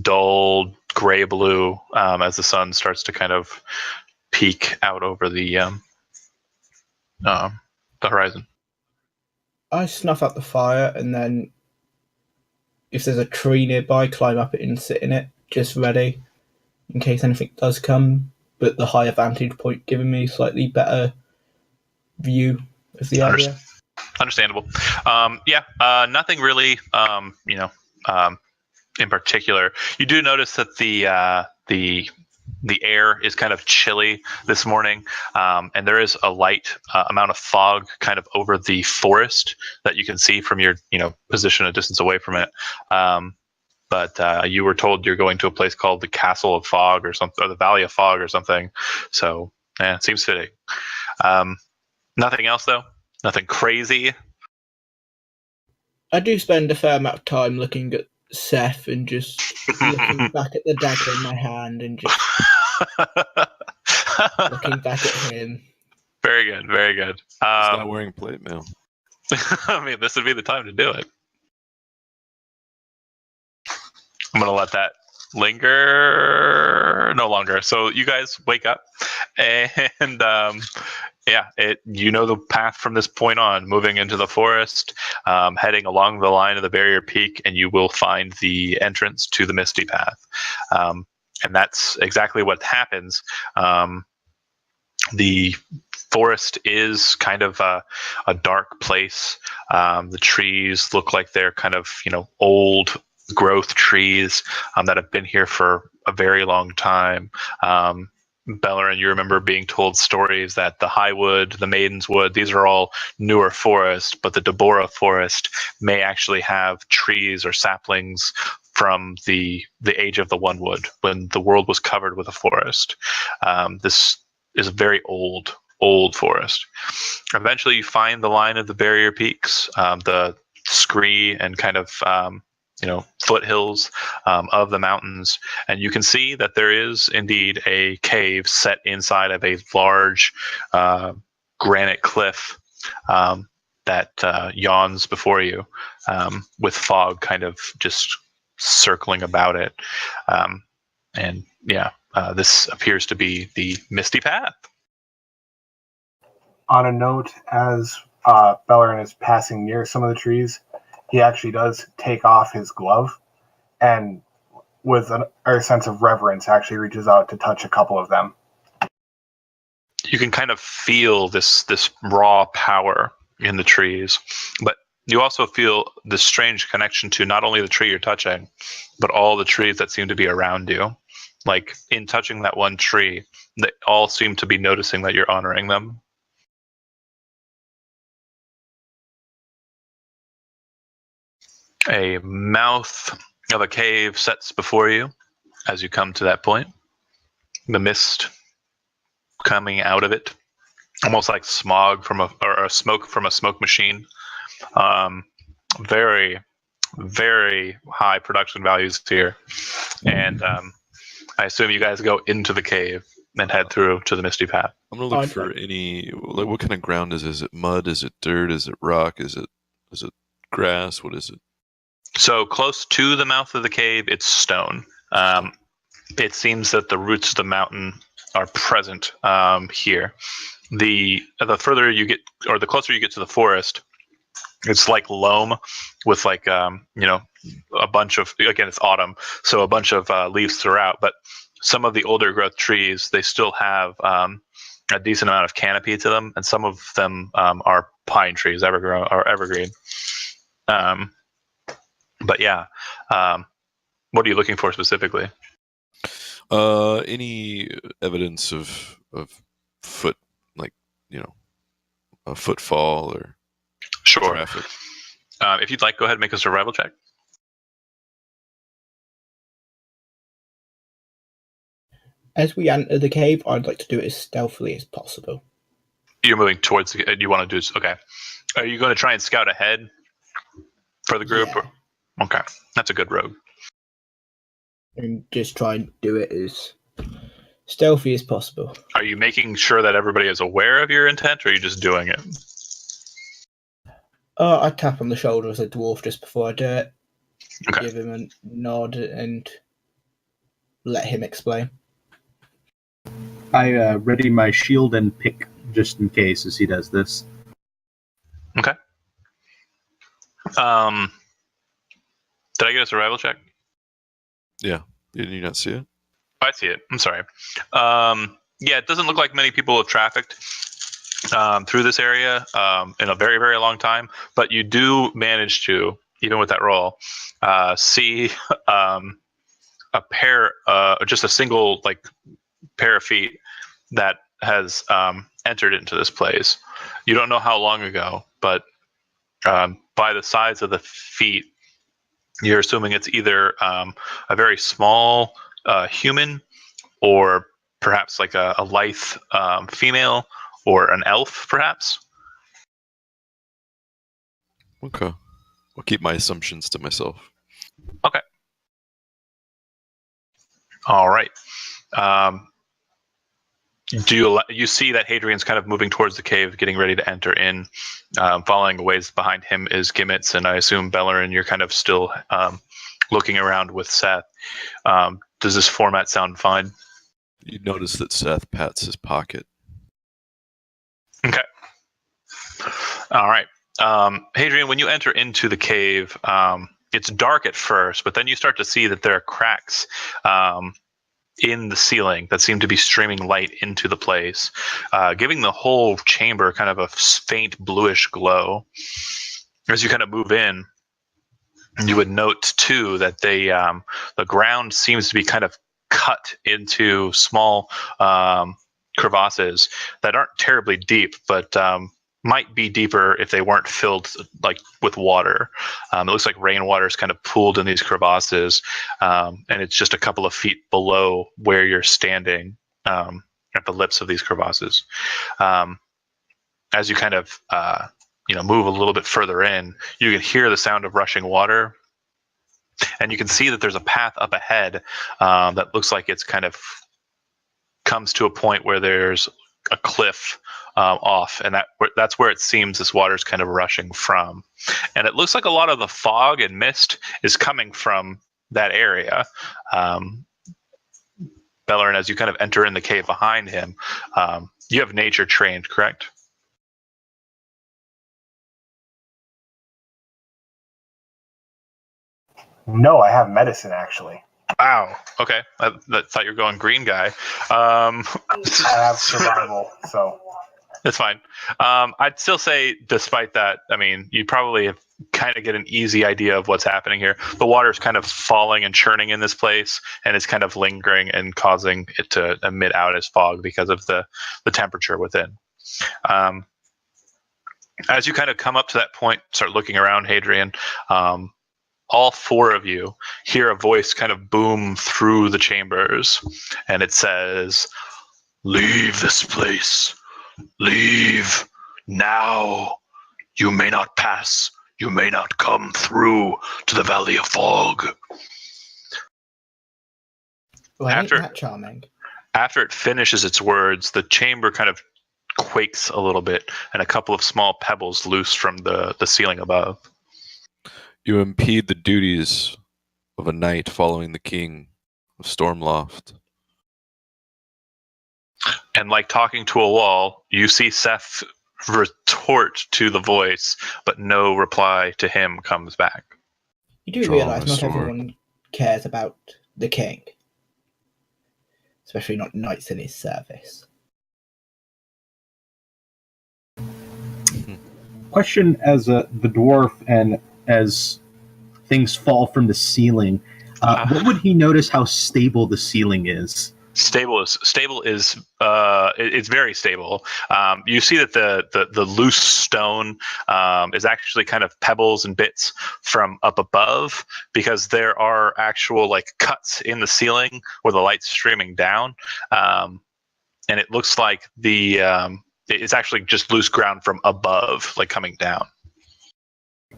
dull gray blue as the sun starts to kind of peek out over the horizon. I snuff out the fire, and then if there's a tree nearby, climb up it and sit in it, just ready in case anything does come. But the higher vantage point giving me slightly better view of the area. Understandable. Nothing really, in particular. You do notice that the air is kind of chilly this morning, and there is a light amount of fog kind of over the forest that you can see from your position a distance away from it. But you were told you're going to a place called the Castle of Fog or something, or the Valley of Fog or something. So it seems fitting. Nothing else though. Nothing crazy. I do spend a fair amount of time looking at Seth and just looking back at the dagger in my hand and just looking back at him. Very good, very good. He's not wearing plate mail. I mean, this would be the time to do it. I'm going to let that linger no longer. So you guys wake up and the path from this point on, moving into the forest, heading along the line of the barrier peak, and you will find the entrance to the Misty Path. And that's exactly what happens. The forest is kind of a dark place. The trees look like they're kind of, old growth trees that have been here for a very long time. Bellerin, you remember being told stories that the Highwood, the Maiden's Wood, these are all newer forests, but the Deborah forest may actually have trees or saplings from the age of the One Wood, when the world was covered with a forest. This is a very old forest. Eventually you find the line of the barrier peaks, the scree and kind of foothills of the mountains, and you can see that there is indeed a cave set inside of a large granite cliff that yawns before you, with fog kind of just circling about it. And yeah, this appears to be the Misty Path. On a note, as Bellerin is passing near some of the trees, he actually does take off his glove and, with a sense of reverence, actually reaches out to touch a couple of them. You can kind of feel this raw power in the trees, but you also feel this strange connection to not only the tree you're touching, but all the trees that seem to be around you. Like, in touching that one tree, they all seem to be noticing that you're honoring them. A mouth of a cave sets before you as you come to that point. The mist coming out of it, almost like smog or smoke from a smoke machine. Very, very high production values here, and I assume you guys go into the cave and head through to the Misty Path. I'm gonna look for any. Like, what kind of ground is it? Is it mud? Is it dirt? Is it rock? Is it grass? What is it? So close to the mouth of the cave, it's stone. It seems that the roots of the mountain are present here. The further you get, or the closer you get to the forest, it's like loam with like a bunch of, again, it's autumn, so a bunch of leaves throughout. But some of the older growth trees, they still have a decent amount of canopy to them, and some of them are pine trees, evergreen. But yeah, what are you looking for specifically? Any evidence of foot, like, a footfall or Sure. traffic? If you'd like, go ahead and make a survival check. As we enter the cave, I'd like to do it as stealthily as possible. You're moving towards the. You want to do? Okay. Are you going to try and scout ahead for the group? Yeah. Okay, that's a good rogue. And just try and do it as stealthy as possible. Are you making sure that everybody is aware of your intent, or are you just doing it? I tap on the shoulder of the dwarf just before I do it. Okay. Give him a nod and let him explain. I ready my shield and pick just in case as he does this. Okay. Did I get a survival check? Yeah. Did you not see it? I see it. I'm sorry. Yeah, it doesn't look like many people have trafficked through this area in a very, very long time, but you do manage to, even with that roll, see a pair, just a single pair of feet that has entered into this place. You don't know how long ago, but by the size of the feet, you're assuming it's either a very small human, or perhaps like a lithe female, or an elf, perhaps. Okay. I'll keep my assumptions to myself. Okay. All right. Do you see that Hadrian's kind of moving towards the cave, getting ready to enter in? Following a ways behind him is Gimmets, and I assume Bellerin, you're kind of still looking around with Seth. Does this format sound fine? You notice that Seth pats his pocket. Okay. All right. Hadrian, when you enter into the cave, it's dark at first, but then you start to see that there are cracks in the ceiling that seem to be streaming light into the place, giving the whole chamber kind of a faint bluish glow. As you kind of move in, you would note too that the ground seems to be kind of cut into small crevasses that aren't terribly deep, but might be deeper if they weren't filled with water. It looks like rainwater is kind of pooled in these crevasses, and it's just a couple of feet below where you're standing at the lips of these crevasses. As you kind of move a little bit further in, you can hear the sound of rushing water, And you can see that there's a path up ahead that looks like it's kind of comes to a point where there's a cliff off, and that's where it seems this water's kind of rushing from. And it looks like a lot of the fog and mist is coming from that area. Bellerin, as you kind of enter in the cave behind him, you have nature trained, correct? No, I have medicine actually. Wow. Okay. I thought you were going green guy. I have survival, so It's fine. I'd still say, despite that, I mean, you probably have kind of get an easy idea of what's happening here. The water's kind of falling and churning in this place, and it's kind of lingering and causing it to emit out as fog because of the temperature within. As you kind of come up to that point, start looking around, Hadrian, all four of you hear a voice kind of boom through the chambers, and it says, "Leave this place. Leave now. You may not pass. You may not come through to the Valley of Fog." Well, ain't that charming? After it finishes its words, the chamber kind of quakes a little bit, and a couple of small pebbles loose from the ceiling above. You impede the duties of a knight following the king of Stormloft. And like talking to a wall, you see Seth retort to the voice, but no reply to him comes back. You do Draw realise my not sword. everyone cares about the king, especially not knights in his service. Question as the dwarf and as things fall from the ceiling, what would he notice how stable the ceiling is? Stable is it's very stable. You see that the loose stone is actually kind of pebbles and bits from up above, because there are actual like cuts in the ceiling where the light's streaming down, and it looks like it's actually just loose ground from above, like coming down.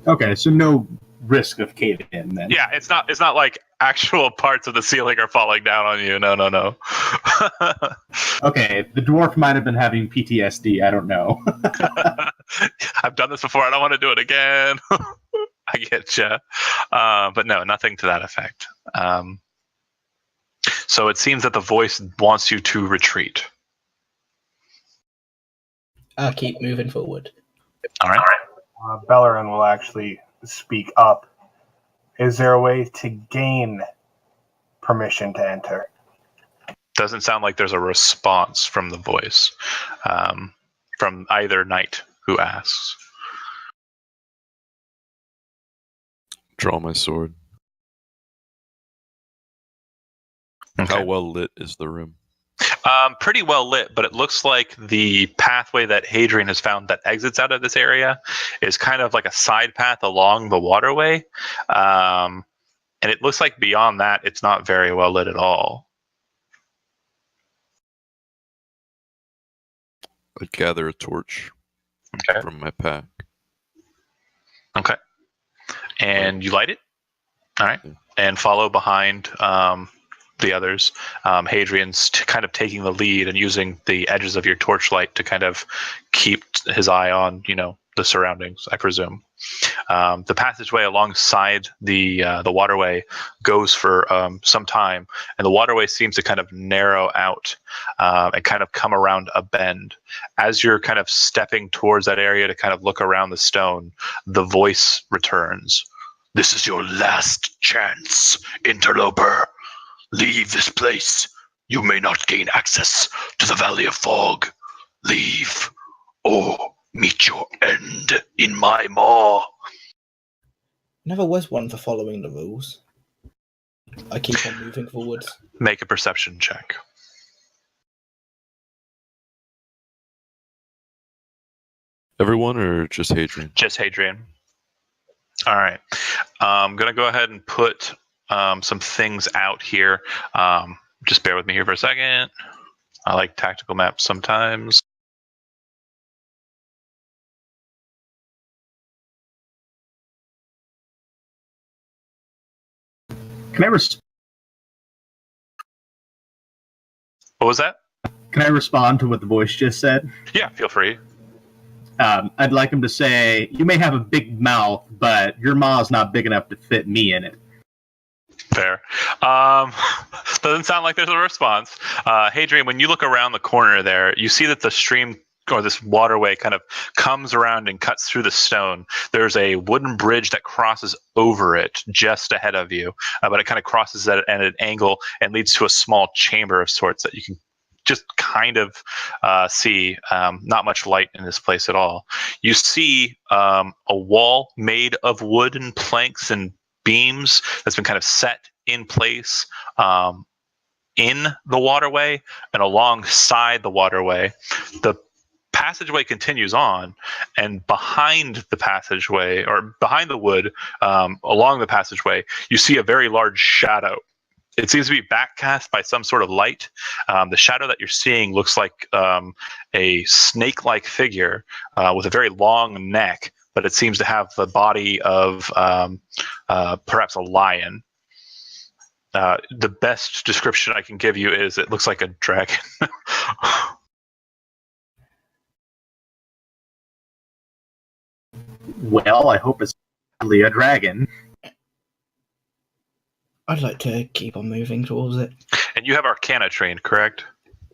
Okay, so no risk of caving in then. Yeah, it's not like actual parts of the ceiling are falling down on you. No. Okay, the dwarf might have been having PTSD. I don't know. I've done this before. I don't want to do it again. I get you. But no, nothing to that effect. So it seems that the voice wants you to retreat. I'll keep moving forward. All right. Bellerin will actually speak up. Is there a way to gain permission to enter? Doesn't sound like there's a response from the voice, from either knight who asks. Draw my sword. Okay. How well lit is the room? Pretty well lit, but it looks like the pathway that Hadrian has found that exits out of this area is kind of like a side path along the waterway. And it looks like beyond that, it's not very well lit at all. I'd gather a torch from my pack. Okay. And you light it? All right. And follow behind the others. Hadrian's kind of taking the lead and using the edges of your torchlight to kind of keep his eye on, the surroundings, I presume. The passageway alongside the waterway goes for some time, and the waterway seems to kind of narrow out and kind of come around a bend. As you're kind of stepping towards that area to kind of look around the stone, the voice returns. "This is your last chance, interloper. Leave this place. You may not gain access to the Valley of Fog. Leave, or meet your end in my maw." Never was one for following the rules. I keep on moving forwards. Make a perception check. Everyone or just Hadrian? Just Hadrian. All right. I'm going to go ahead and put some things out here. Just bear with me here for a second. I like tactical maps sometimes. Can What was that? I respond to what the voice just said? Yeah, feel free. I'd like him to say, "You may have a big mouth, but your maw's not big enough to fit me in it." Fair. Doesn't sound like there's a response. Hadrian, when you look around the corner there, you see that the stream or this waterway kind of comes around and cuts through the stone. There's a wooden bridge that crosses over it just ahead of you, but it kind of crosses at an angle and leads to a small chamber of sorts that you can just kind of see. Not much light in this place at all. You see a wall made of wooden planks and beams that's been kind of set in place in the waterway and alongside the waterway. The passageway continues on, and behind the passageway, or behind the wood, along the passageway, you see a very large shadow. It seems to be backcast by some sort of light. The shadow that you're seeing looks like a snake-like figure with a very long neck, but it seems to have the body of perhaps a lion. The best description I can give you is it looks like a dragon. Well, I hope it's really a dragon. I'd like to keep on moving towards it. And you have Arcana trained, correct?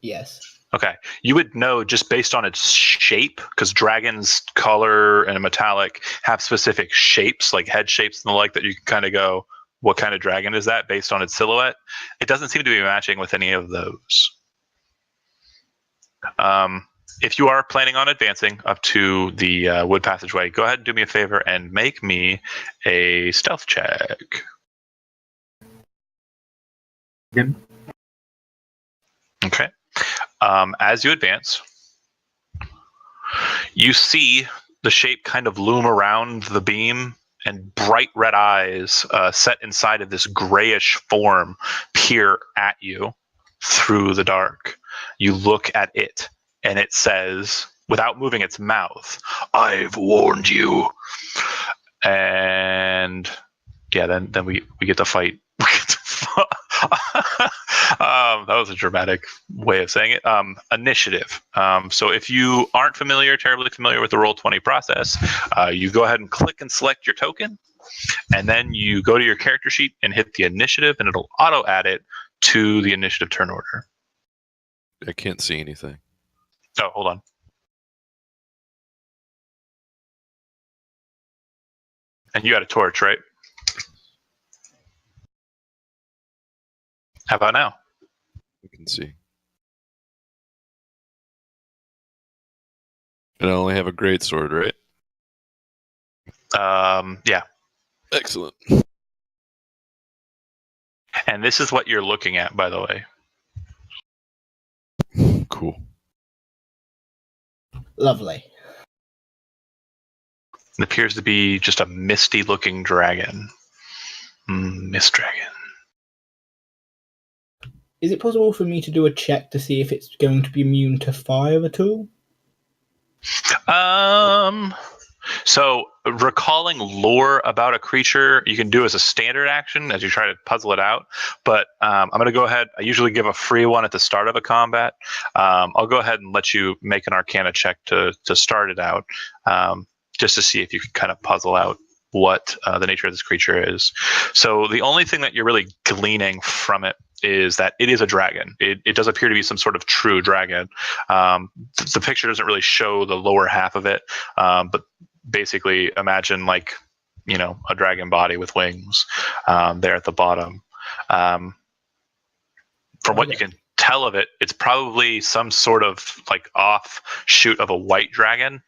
Yes. Okay. You would know just based on its shape, because dragons, color, and metallic have specific shapes, like head shapes and the like, that you can kind of go, what kind of dragon is that based on its silhouette? It doesn't seem to be matching with any of those. If you are planning on advancing up to the wood passageway, go ahead and do me a favor and make me a stealth check. Good. Okay. As you advance, you see the shape kind of loom around the beam, and bright red eyes set inside of this grayish form peer at you through the dark. You look at it, and it says, without moving its mouth, "I've warned you." And yeah, then we get to fight. That was a dramatic way of saying it. Initiative. So if you aren't terribly familiar with the Roll20 process, you go ahead and click and select your token, and then you go to your character sheet and hit the initiative, and it'll auto add it to the initiative turn order. I can't see anything. Oh, hold on. And you got a torch, right? How about now? I can see. And I only have a great sword, right? Yeah. Excellent. And this is what you're looking at, by the way. Cool. Lovely. It appears to be just a misty-looking dragon. Mist dragon. Is it possible for me to do a check to see if it's going to be immune to fire at all? So recalling lore about a creature you can do as a standard action as you try to puzzle it out. But I'm going to go ahead. I usually give a free one at the start of a combat. I'll go ahead and let you make an Arcana check to start it out, just to see if you can kind of puzzle out what the nature of this creature is. So the only thing that you're really gleaning from it is that it is a dragon. It does appear to be some sort of true dragon. The picture doesn't really show the lower half of it, but basically imagine like, a dragon body with wings there at the bottom. From what you can tell of it, it's probably some sort of like offshoot of a white dragon.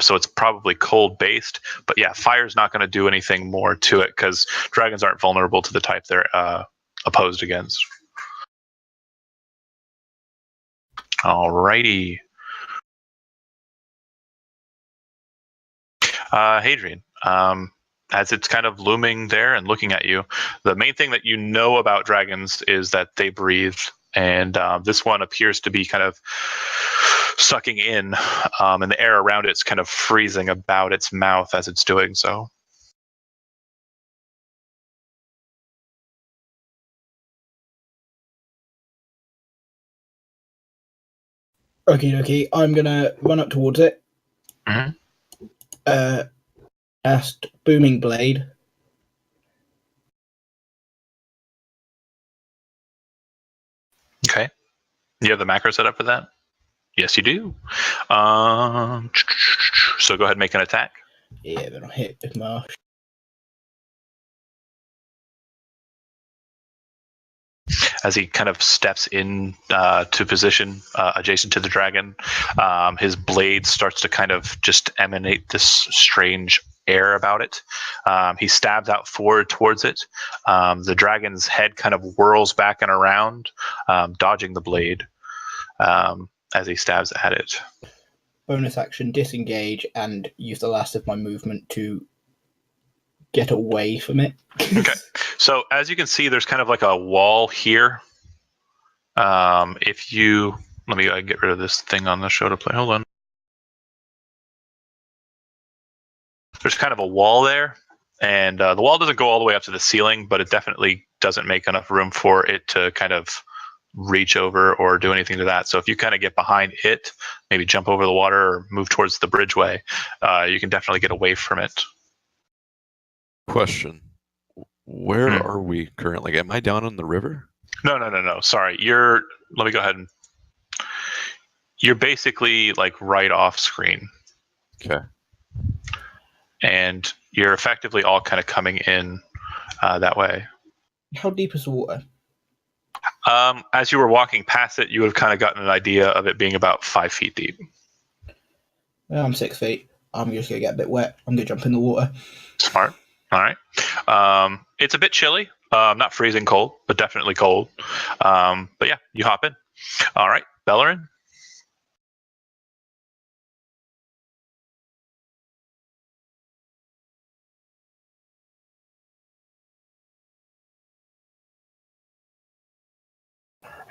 So it's probably cold based, but yeah, fire's not going to do anything more to it because dragons aren't vulnerable to the type they're opposed against. Alrighty. Hadrian, as it's kind of looming there and looking at you, the main thing that you know about dragons is that they breathe, and this one appears to be kind of sucking in, and the air around it's kind of freezing about its mouth as it's doing so. Okay. I'm gonna run up towards it. Mhm. Cast Booming Blade. Okay. You have the macro set up for that? Yes, you do. So go ahead and make an attack. Yeah, then I'll hit with my. As he kind of steps in to position adjacent to the dragon, his blade starts to kind of just emanate this strange air about it. He stabs out forward towards it. The dragon's head kind of whirls back and around, dodging the blade as he stabs at it. Bonus action, disengage, and use the last of my movement to get away from it. Okay. So as you can see, there's kind of like a wall here. If you let me get rid of this thing on the show to play. Hold on. There's kind of a wall there, and the wall doesn't go all the way up to the ceiling, but it definitely doesn't make enough room for it to kind of reach over or do anything to that. So if you kind of get behind it, maybe jump over the water or move towards the bridgeway, you can definitely get away from it. Question. Where are we currently? Am I down on the river? No. Sorry. Let me go ahead and you're basically like right off screen. Okay. And you're effectively all kind of coming in that way. How deep is the water? As you were walking past it, you would have kind of gotten an idea of it being about 5 feet deep. I'm 6 feet. I'm just going to get a bit wet. I'm going to jump in the water. Smart. All right. It's a bit chilly. Not freezing cold, but definitely cold. But yeah, you hop in. All right. Bellerin.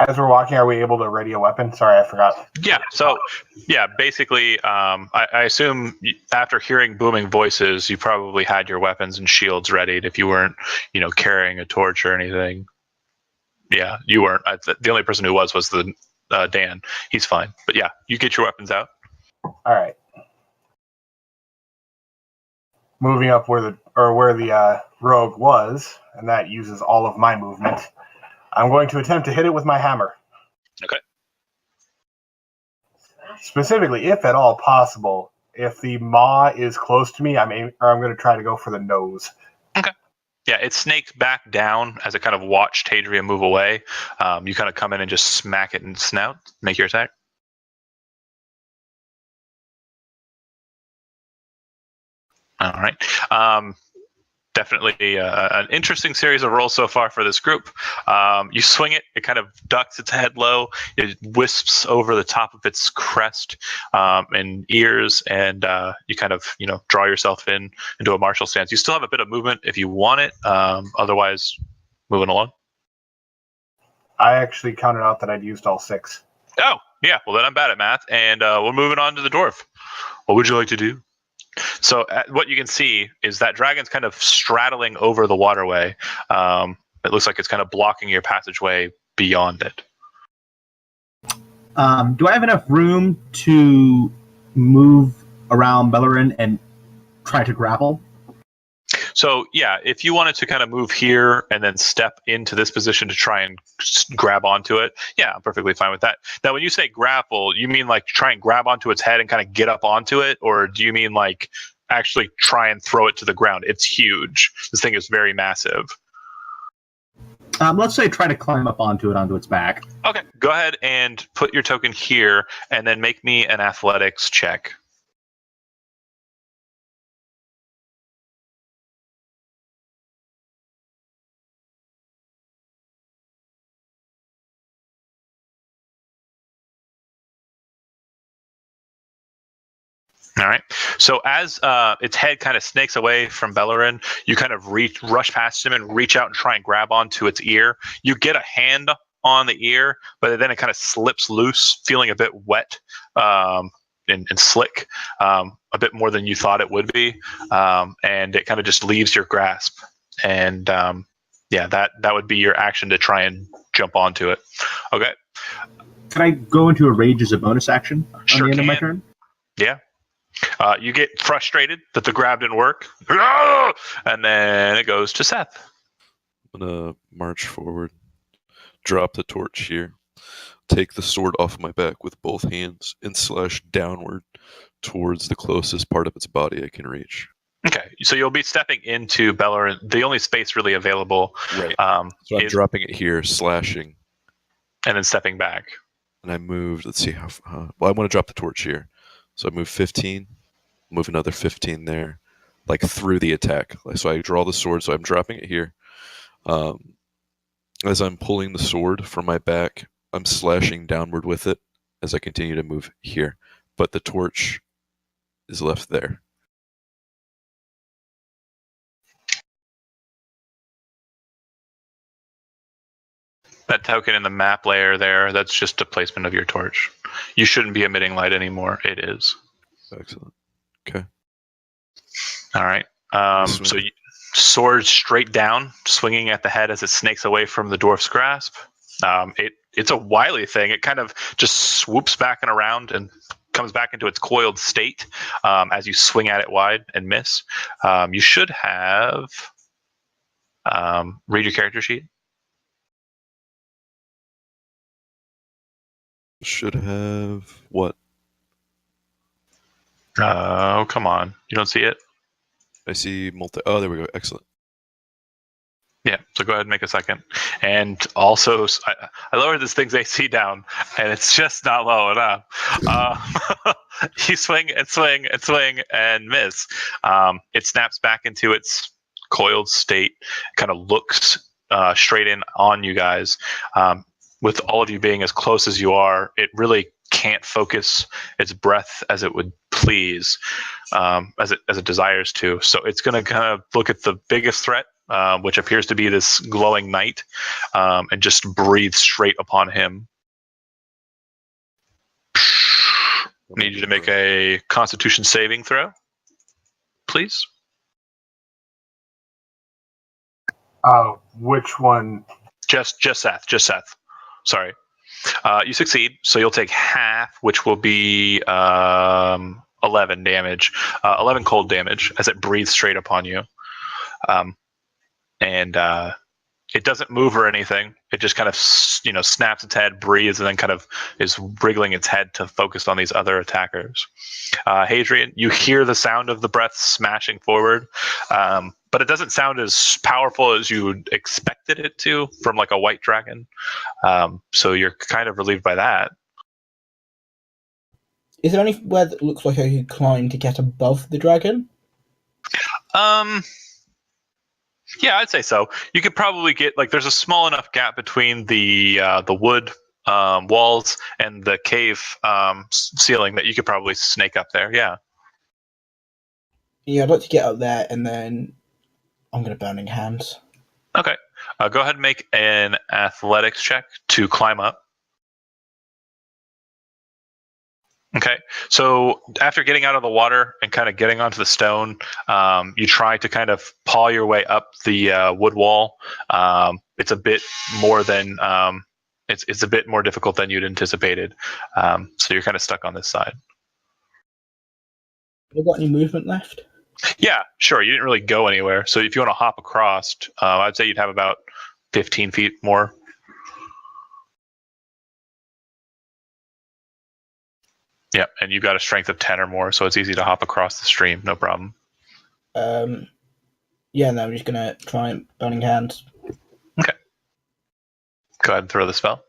As we're walking, are we able to ready a weapon? Sorry, I forgot. Yeah. So, yeah, basically, I assume after hearing booming voices, you probably had your weapons and shields readied if you weren't, carrying a torch or anything. Yeah, you weren't. The only person who was the Dan. He's fine. But yeah, you get your weapons out. All right. Moving up where the rogue was, and that uses all of my movement. I'm going to attempt to hit it with my hammer. Okay. Specifically, if at all possible, if the maw is close to me, I'm going to try to go for the nose. Okay. Yeah, it snaked back down as it kind of watched Hadria move away. You kind of come in and just smack it in the snout. Make your attack. All right. Definitely an interesting series of rolls so far for this group. You swing it, it kind of ducks its head low, it wisps over the top of its crest and ears, and you kind of draw yourself into a martial stance. You still have a bit of movement if you want it, otherwise moving along. I actually counted out that I'd used all 6. Oh, yeah, well then I'm bad at math, and we're moving on to the dwarf. What would you like to do? So what you can see is that dragon's kind of straddling over the waterway. It looks like it's kind of blocking your passageway beyond it. Do I have enough room to move around Bellerin and try to grapple? So yeah, if you wanted to kind of move here and then step into this position to try and grab onto it, yeah, I'm perfectly fine with that. Now, when you say grapple, you mean like try and grab onto its head and kind of get up onto it, or do you mean like actually try and throw it to the ground? It's huge. This thing is very massive. Let's say try to climb up onto its back. Okay, go ahead and put your token here, and then make me an athletics check. All right. So as its head kind of snakes away from Bellerin, you kind of rush past him and reach out and try and grab onto its ear. You get a hand on the ear, but then it kind of slips loose, feeling a bit wet and slick, a bit more than you thought it would be, and it kind of just leaves your grasp. And yeah, that would be your action to try and jump onto it. Okay. Can I go into a rage as a bonus action on Sure the end of my can. turn? Yeah. You get frustrated that the grab didn't work, and then it goes to Seth. I'm gonna march forward, drop the torch here, take the sword off my back with both hands, and slash downward towards the closest part of its body I can reach. Okay, so you'll be stepping into Bellerin. The only space really available, Right. So I'm is, dropping it here, slashing, and then stepping back. and I moved. Let's see how. Well, I want to drop the torch here, so I move 15, move another 15 there, like through the attack. So I draw the sword, so I'm dropping it here. As I'm pulling the sword from my back, I'm slashing downward with it as I continue to move here, but the torch is left there. That token in the map layer there, that's just a placement of your torch. You shouldn't be emitting light anymore. It is. Excellent. Okay. All right. Swing. So sword straight down, swinging at the head as it snakes away from the dwarf's grasp. It's a wily thing. It kind of just swoops back and around and comes back into its coiled state as you swing at it wide and miss. You should have read your character sheet. Should have what? Oh, come on. You don't see it? I see multi. Oh, there we go. Excellent. Yeah, so go ahead and make a second. And also, I lowered this thing's AC down, and it's just not low enough. You swing and swing and swing and miss. It snaps back into its coiled state, kind of looks straight in on you guys. With all of you being as close as you are, it really can't focus its breath as it would please, as it desires to. So it's going to kind of look at the biggest threat, which appears to be this glowing knight, and just breathe straight upon him. I need you to make a Constitution saving throw, please. Which one? Just Seth. Just Seth. Sorry. You succeed, so you'll take half, which will be 11 damage, 11 cold damage as it breathes straight upon you. And it doesn't move or anything. It just kind of, snaps its head, breathes, and then kind of is wriggling its head to focus on these other attackers. Hadrian, you hear the sound of the breath smashing forward, but it doesn't sound as powerful as you expected it to from like a white dragon. So you're kind of relieved by that. Is there anywhere that looks like I could climb to get above the dragon? Yeah, I'd say so. You could probably get there's a small enough gap between the wood walls and the cave ceiling that you could probably snake up there. Yeah. Yeah, I'd like to get up there, and then I'm going to Burning Hands. Okay. Go ahead and make an athletics check to climb up. Okay, so after getting out of the water and kind of getting onto the stone, you try to kind of paw your way up the wood wall. It's a bit more than it's a bit more difficult than you'd anticipated. So you're kind of stuck on this side. Have I got any movement left? Yeah, sure. You didn't really go anywhere. So if you want to hop across, I'd say you'd have about 15 feet more. Yeah, and you've got a strength of 10 or more, so it's easy to hop across the stream, no problem. Yeah, no, I'm just going to try Burning Hands. Okay. Go ahead and throw the spell.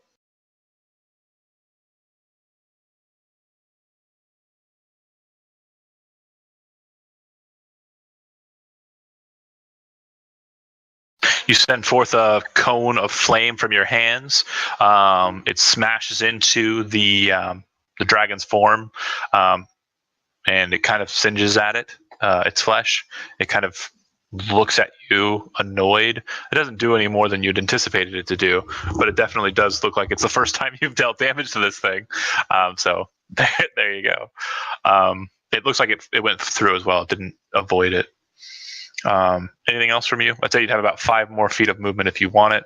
You send forth a cone of flame from your hands. It smashes into the dragon's form, and it kind of singes at it, its flesh. It kind of looks at you annoyed. It doesn't do any more than you'd anticipated it to do, but it definitely does look like it's the first time you've dealt damage to this thing. So there you go. It looks like it went through as well. It didn't avoid it. Anything else from you? I'd say you'd have about 5 more feet of movement if you want it,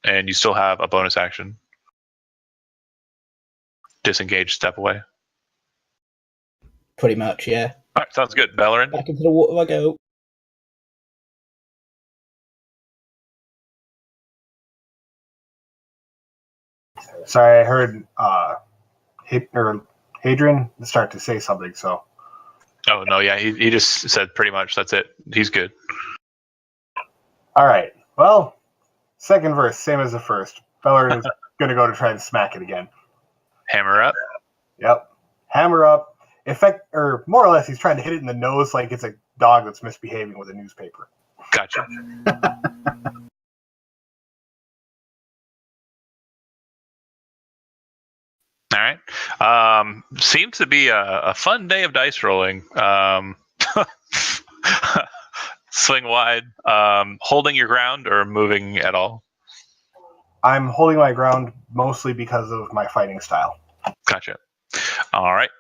and you still have a bonus action. disengage, step away. Pretty much, yeah. All right, sounds good. Bellerin? Back into the water I go. Sorry, I heard Hadrian start to say something, so. Oh, no, yeah, he just said pretty much that's it. He's good. All right. Well, second verse, same as the first. Bellerin is going to go to try and smack it again. Hammer up. Yep. Hammer up. Or more or less, he's trying to hit it in the nose like it's a dog that's misbehaving with a newspaper. Gotcha. All right. Seems to be a fun day of dice rolling. Swing wide. Holding your ground or moving at all? I'm holding my ground mostly because of my fighting style. Gotcha. All right.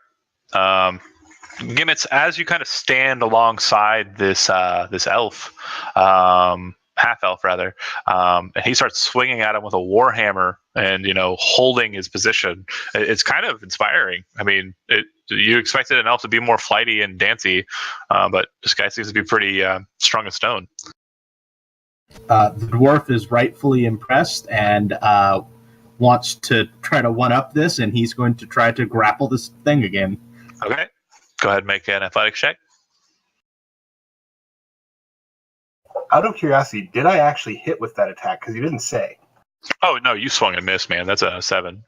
Gimmets, as you kind of stand alongside this elf, half elf rather, and he starts swinging at him with a warhammer and holding his position. It's kind of inspiring. I mean, you expected an elf to be more flighty and dancy, but this guy seems to be pretty strong as stone. The dwarf is rightfully impressed and wants to try to one-up this, and he's going to try to grapple this thing again. Okay. Go ahead and make an athletics check. Out of curiosity, did I actually hit with that attack? Because you didn't say. Oh, no, you swung and missed, man. That's a 7.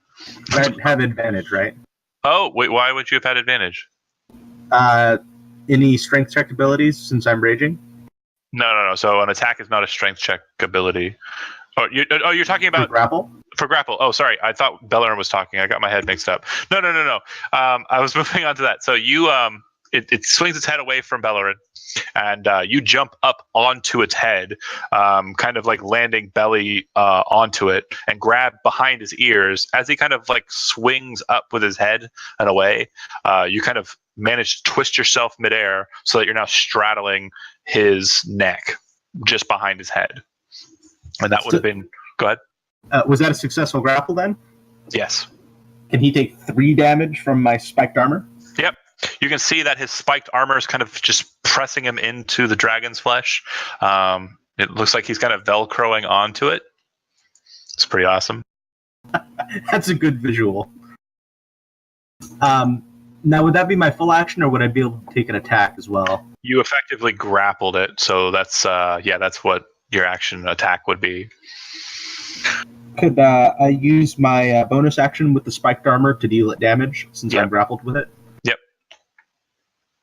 I have advantage, right? Oh, wait, why would you have had advantage? Any strength check abilities since I'm raging? No. So an attack is not a strength check ability. You're talking about... For grapple? For grapple. Oh, sorry. I thought Bellerin was talking. I got my head mixed up. No. I was moving on to that. So you, it swings its head away from Bellerin, and you jump up onto its head, kind of like landing belly onto it, and grab behind his ears as he kind of like swings up with his head and away. You kind of manage to twist yourself midair so that you're now straddling his neck just behind his head. And that would have been... Go ahead. Was that a successful grapple then? Yes. Can he take 3 damage from my spiked armor? Yep. You can see that his spiked armor is kind of just pressing him into the dragon's flesh. It looks like he's kind of velcroing onto it. It's pretty awesome. That's a good visual. Now, would that be my full action, or would I be able to take an attack as well? You effectively grappled it, so that's what your action attack would be. Could I use my bonus action with the spiked armor to deal it damage since I'm grappled with it? Yep.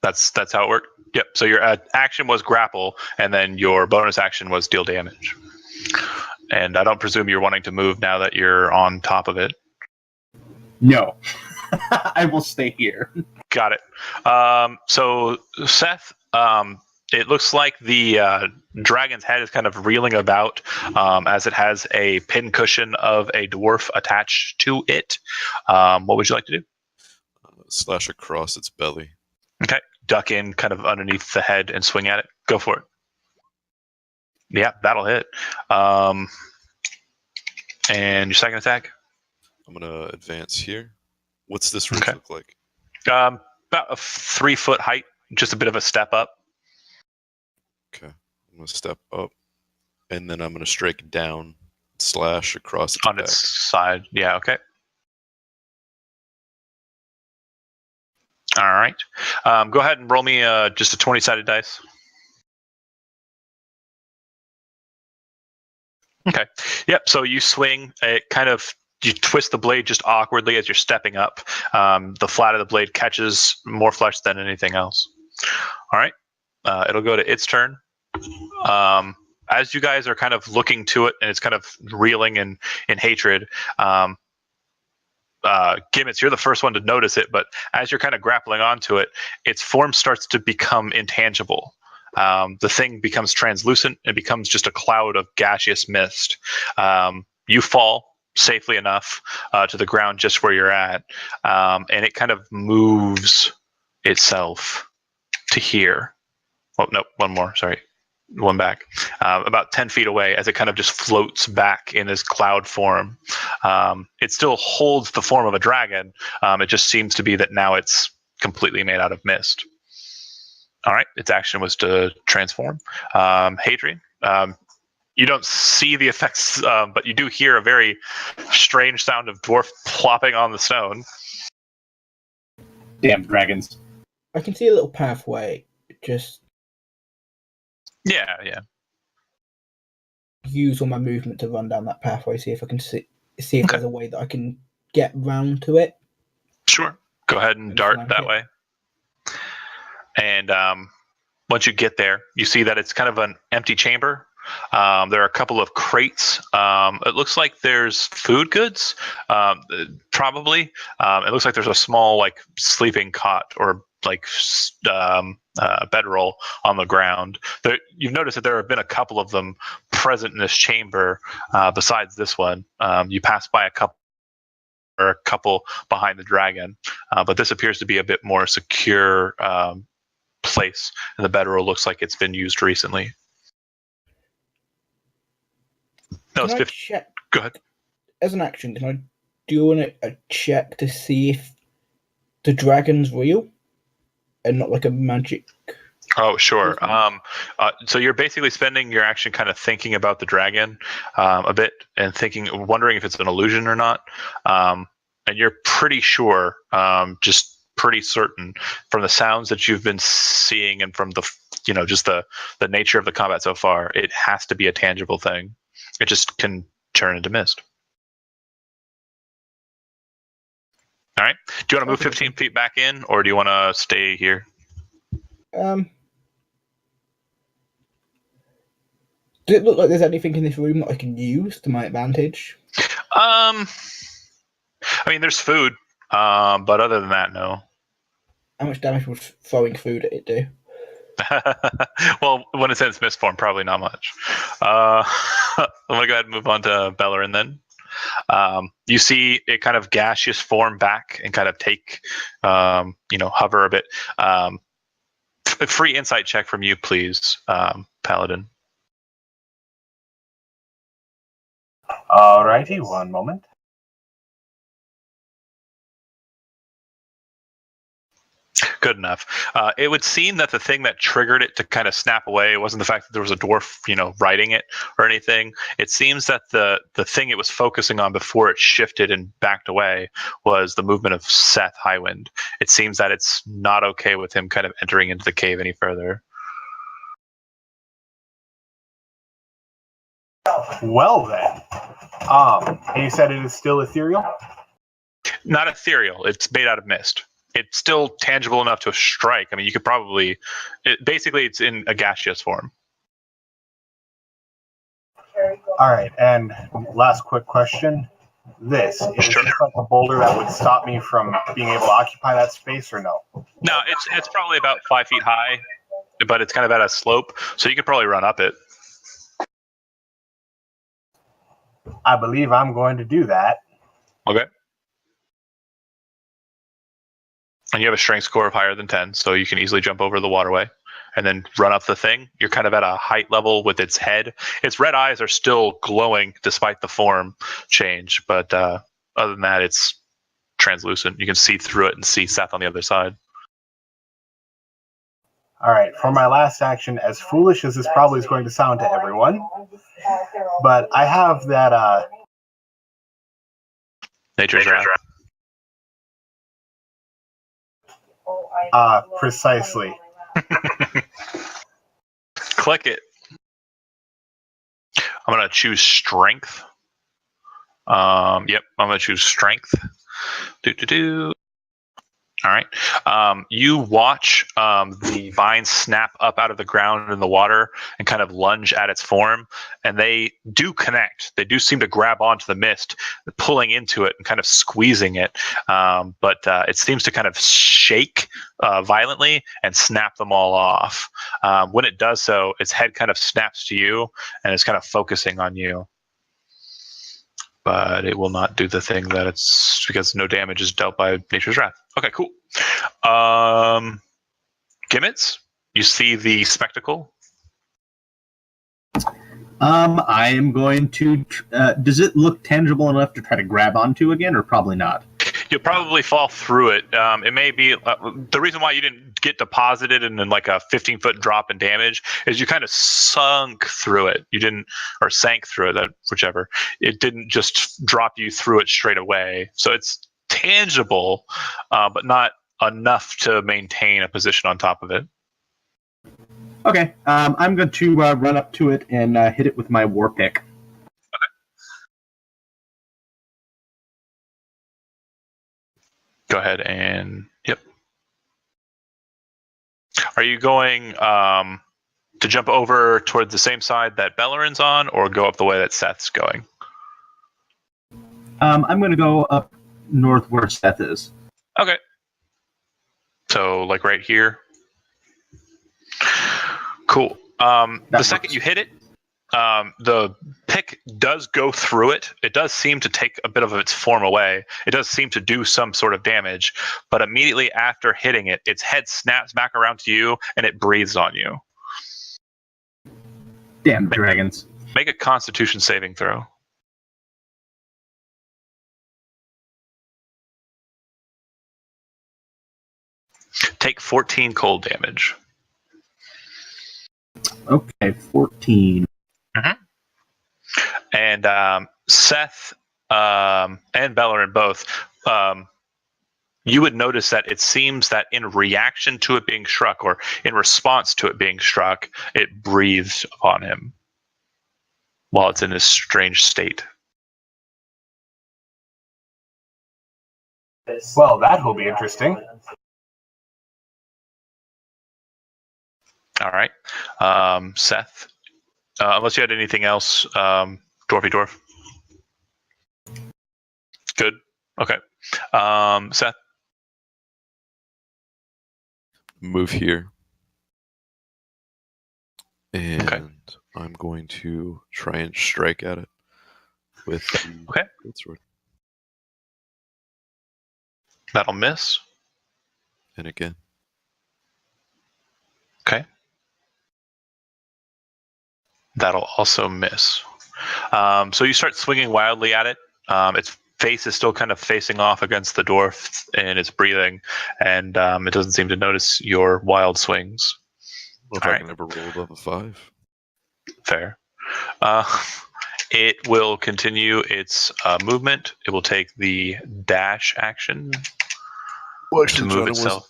That's how it worked. Yep. So your action was grapple, and then your bonus action was deal damage. And I don't presume you're wanting to move now that you're on top of it. No. I will stay here. Got it. So Seth, it looks like the dragon's head is kind of reeling about as it has a pincushion of a dwarf attached to it. What would you like to do? Slash across its belly. Okay. Duck in kind of underneath the head and swing at it. Go for it. Yeah, that'll hit. And your second attack? I'm going to advance here. What's this ridge look like? About a 3-foot height, just a bit of a step up. Okay. I'm going to step up, and then I'm going to strike down, slash across its on back. Its side. Yeah, okay. All right. Go ahead and roll me just a 20-sided dice. Okay. Yep. So you swing. It kind of, you twist the blade just awkwardly as you're stepping up. The flat of the blade catches more flesh than anything else. All right. It'll go to its turn. As you guys are kind of looking to it, and it's kind of reeling in hatred. Gimmets, you're the first one to notice it, but as you're kind of grappling onto it, its form starts to become intangible. The thing becomes translucent. It becomes just a cloud of gaseous mist. You fall safely enough to the ground just where you're at, and it kind of moves itself to here. Oh, no, one more, sorry. one back, about 10 feet away, as it kind of just floats back in this cloud form. It still holds the form of a dragon. It just seems to be that now it's completely made out of mist. All right, its action was to transform. Hadrian, you don't see the effects, but you do hear a very strange sound of dwarf plopping on the stone. Damn dragons. I can see a little pathway. Just Yeah. use all my movement to run down that pathway. See if I can see if there's a way that I can get round to it. Sure. Go ahead and dart that way. And once you get there, you see that it's kind of an empty chamber. There are a couple of crates. It looks like there's food goods, probably. It looks like there's a small, like, sleeping cot or like bedroll on the ground. You've noticed that there have been a couple of them present in this chamber. Besides this one, you pass by a couple behind the dragon, but this appears to be a bit more secure place, and the bedroll looks like it's been used recently. No, it's 50. Check, go ahead. As an action, can I do a check to see if the dragon's real and not like a magic? Oh, sure. So you're basically spending your action kind of thinking about the dragon a bit and wondering if it's an illusion or not. And you're pretty sure, just pretty certain from the sounds that you've been seeing and from the, just the nature of the combat so far, it has to be a tangible thing. It just can turn into mist. All right. Do you want to move 15 feet back in, or do you want to stay here? Does it look like there's anything in this room that I can use to my advantage? I mean, there's food, but other than that, no. How much damage would throwing food at it do? Well, when it's in its mist form, probably not much. I'm going to go ahead and move on to Bellerin then. You see it kind of gaseous form back and kind of take, hover a bit. A free insight check from you, please, Paladin. Alrighty, one moment. Good enough. It would seem that the thing that triggered it to kind of snap away wasn't the fact that there was a dwarf, riding it or anything. It seems that the thing it was focusing on before it shifted and backed away was the movement of Seth Highwind. It seems that it's not okay with him kind of entering into the cave any further. Well then, and you said it is still ethereal? Not ethereal. It's made out of mist. It's still tangible enough to strike. I mean, you could probably... basically, it's in a gaseous form. All right, and last quick question. Is this like a boulder that would stop me from being able to occupy that space, or no? No, it's probably about 5 feet high, but it's kind of at a slope, so you could probably run up it. I believe I'm going to do that. Okay. And you have a strength score of higher than 10, so you can easily jump over the waterway and then run up the thing. You're kind of at a height level with its head. Its red eyes are still glowing despite the form change, but other than that, it's translucent. You can see through it and see Seth on the other side. All right, for my last action, as foolish as this probably is going to sound to everyone, but I have that... Nature's Wrath. Precisely. Click it. I'm going to choose strength. Yep, I'm going to choose strength. All right. You watch the vines snap up out of the ground in the water and kind of lunge at its form, and they do connect. They do seem to grab onto the mist, pulling into it and kind of squeezing it. But it seems to kind of shake violently and snap them all off. When it does so, its head kind of snaps to you and is kind of focusing on you. But it will not do the thing that it's because no damage is dealt by Nature's Wrath. Okay, cool. Gimmets, you see the spectacle. I am going to. Does it look tangible enough to try to grab onto again, or probably not? You'll probably fall through it. It may be the reason why you didn't get deposited in like a 15-foot drop in damage is you kind of sunk through it. You didn't, or sank through it, whichever. It didn't just drop you through it straight away. So it's tangible, but not enough to maintain a position on top of it. Okay, I'm going to run up to it and hit it with my war pick. Go ahead and yep. Are you going to jump over toward the same side that Bellerin's on, or go up the way that Seth's going? I'm going to go up north where Seth is. Okay. So like right here. Cool. The second you hit it, the pick does go through it. It does seem to take a bit of its form away. It does seem to do some sort of damage, but immediately after hitting it, its head snaps back around to you and it breathes on you. Damn dragons. Make a Constitution saving throw. Take 14 cold damage. Okay, 14. And Seth and Bellerin both, you would notice that it seems that in reaction to it being struck, or in response to it being struck, it breathes upon him while it's in this strange state. Well, that will be interesting. All right. Seth, unless you had anything else, Dwarfy Dwarf. Good. Okay. Seth. Move here. And Okay. I'm going to try and strike at it with the Okay. sword. That'll miss. And again. Okay. That'll also miss. So you start swinging wildly at it. Its face is still kind of facing off against the dwarf, and it's breathing, and it doesn't seem to notice your wild swings. Well, if I can ever roll above a 5. Fair. It will continue its movement. It will take the dash action to move itself.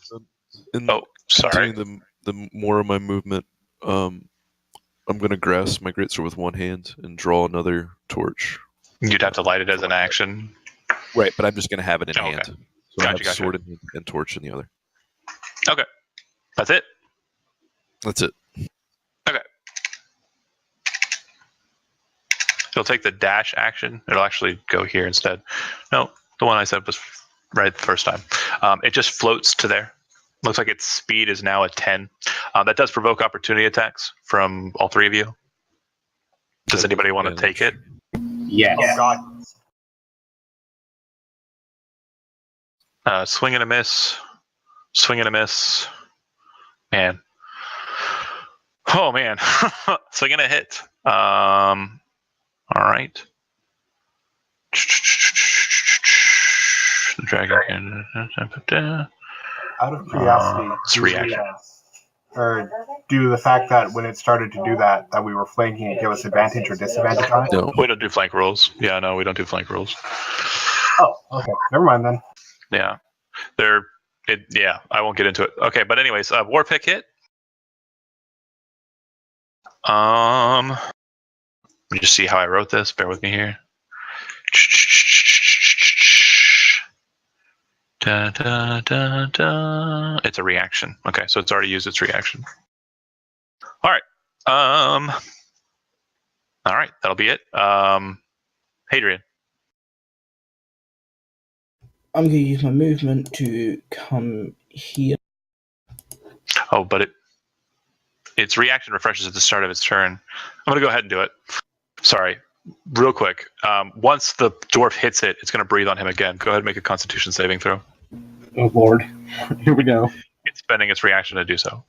Oh, sorry. The more of my movement, I'm going to grasp my greatsword with one hand and draw another torch. You'd have to light it as an action. Right, but I'm just going to have it in hand. Okay. So I have sword in hand and torch in the other. Okay. That's it? That's it. Okay. It'll take the dash action. It'll actually go here instead. No, the one I said was right the first time. It just floats to there. Looks like its speed is now a 10. That does provoke opportunity attacks from all three of you. Does anybody want to take it? Yes. Oh, God. Swing and a miss. Swing and a miss. Man. Oh, man. Swing and a hit. All right. The dragon can... Out of curiosity, it's reaction. Or do the fact that when it started to do that we were flanking it give us advantage or disadvantage on it? No. We don't do flank rolls. Yeah, no, we don't do flank rolls. Oh, okay. Never mind then. Yeah. I won't get into it. Okay, but anyways, war pick hit. Let me just see how I wrote this. Bear with me here. Da, da, da, da. It's a reaction. Okay, so it's already used its reaction. All right. All right, that'll be it. Hadrian. I'm going to use my movement to come here. Oh, but its reaction refreshes at the start of its turn. I'm going to go ahead and do it. Sorry. Real quick. Once the dwarf hits it, it's going to breathe on him again. Go ahead and make a Constitution saving throw. Oh, Lord. Here we go. It's spending its reaction to do so.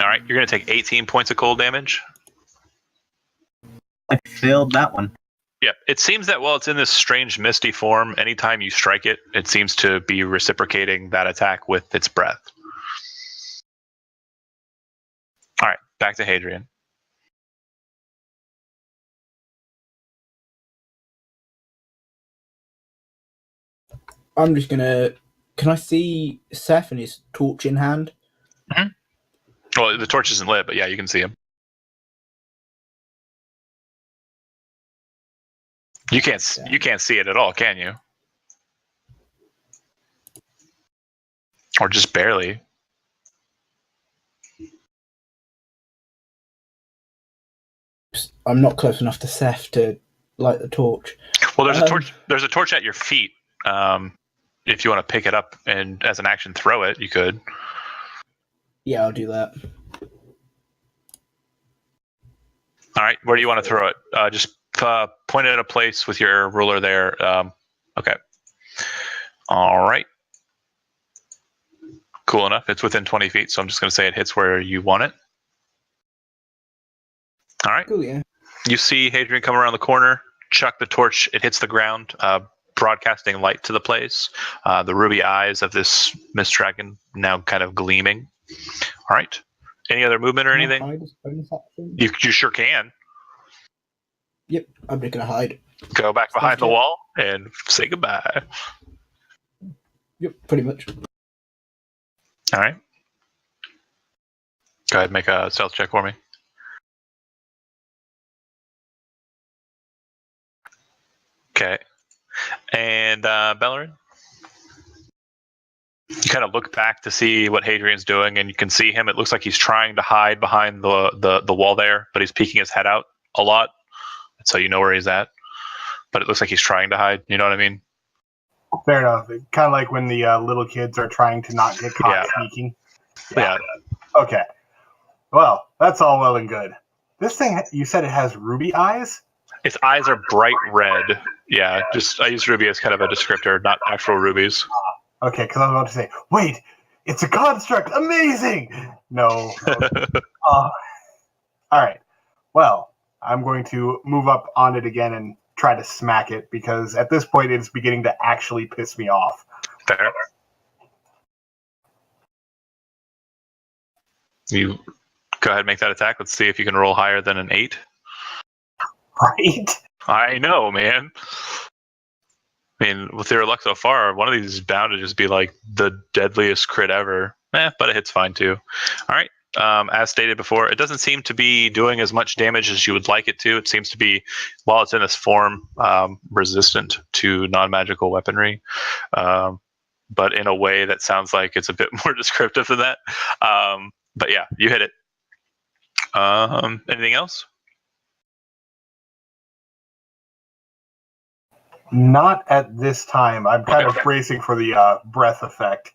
All right, you're going to take 18 points of cold damage. I failed that one. Yeah, it seems that while it's in this strange misty form, anytime you strike it, it seems to be reciprocating that attack with its breath. All right, back to Hadrian. I'm just gonna. Can I see Seth and his torch in hand? Mm-hmm. Well, the torch isn't lit, but yeah, you can see him. You can't see it at all, can you? Or just barely. I'm not close enough to Seth to light the torch. Well, there's a torch. There's a torch at your feet. If you want to pick it up and as an action throw it, you could. Yeah, I'll do that. All right, where do you want to throw it? Just point it at a place with your ruler there. Okay. All right. Cool enough. It's within 20 feet, so I'm just going to say it hits where you want it. All right. Cool, yeah. You see Hadrian come around the corner, chuck the torch. It hits the ground, broadcasting light to the place. The ruby eyes of this mist dragon now kind of gleaming. All right. Any other movement or anything? You sure can. Yep, I'm just going to hide. Go back behind the wall and say goodbye. Yep, pretty much. All right. Go ahead and make a stealth check for me. Okay. And Bellerin? You kind of look back to see what Hadrian's doing, and you can see him. It looks like he's trying to hide behind the wall there, but he's peeking his head out a lot, so you know where he's at. But it looks like he's trying to hide. You know what I mean? Fair enough. Kind of like when the little kids are trying to not get caught sneaking. Yeah. Okay. Well, that's all well and good. This thing, you said it has ruby eyes? Its eyes are bright red. Yeah, just I use ruby as kind of a descriptor, not actual rubies. Okay, because I was about to say, wait, it's a construct. Amazing! No. Okay. All right. Well, I'm going to move up on it again and try to smack it, because at this point it's beginning to actually piss me off. Fair. You go ahead and make that attack. Let's see if you can roll higher than an 8. Right? I know, man. I mean, with your luck so far, one of these is bound to just be like the deadliest crit ever. But it hits fine too. All right. As stated before, it doesn't seem to be doing as much damage as you would like it to. It seems to be, while it's in this form, resistant to non-magical weaponry, but in a way that sounds like it's a bit more descriptive than that. But yeah, you hit it. Anything else? Not at this time. I'm kind of bracing for the breath effect.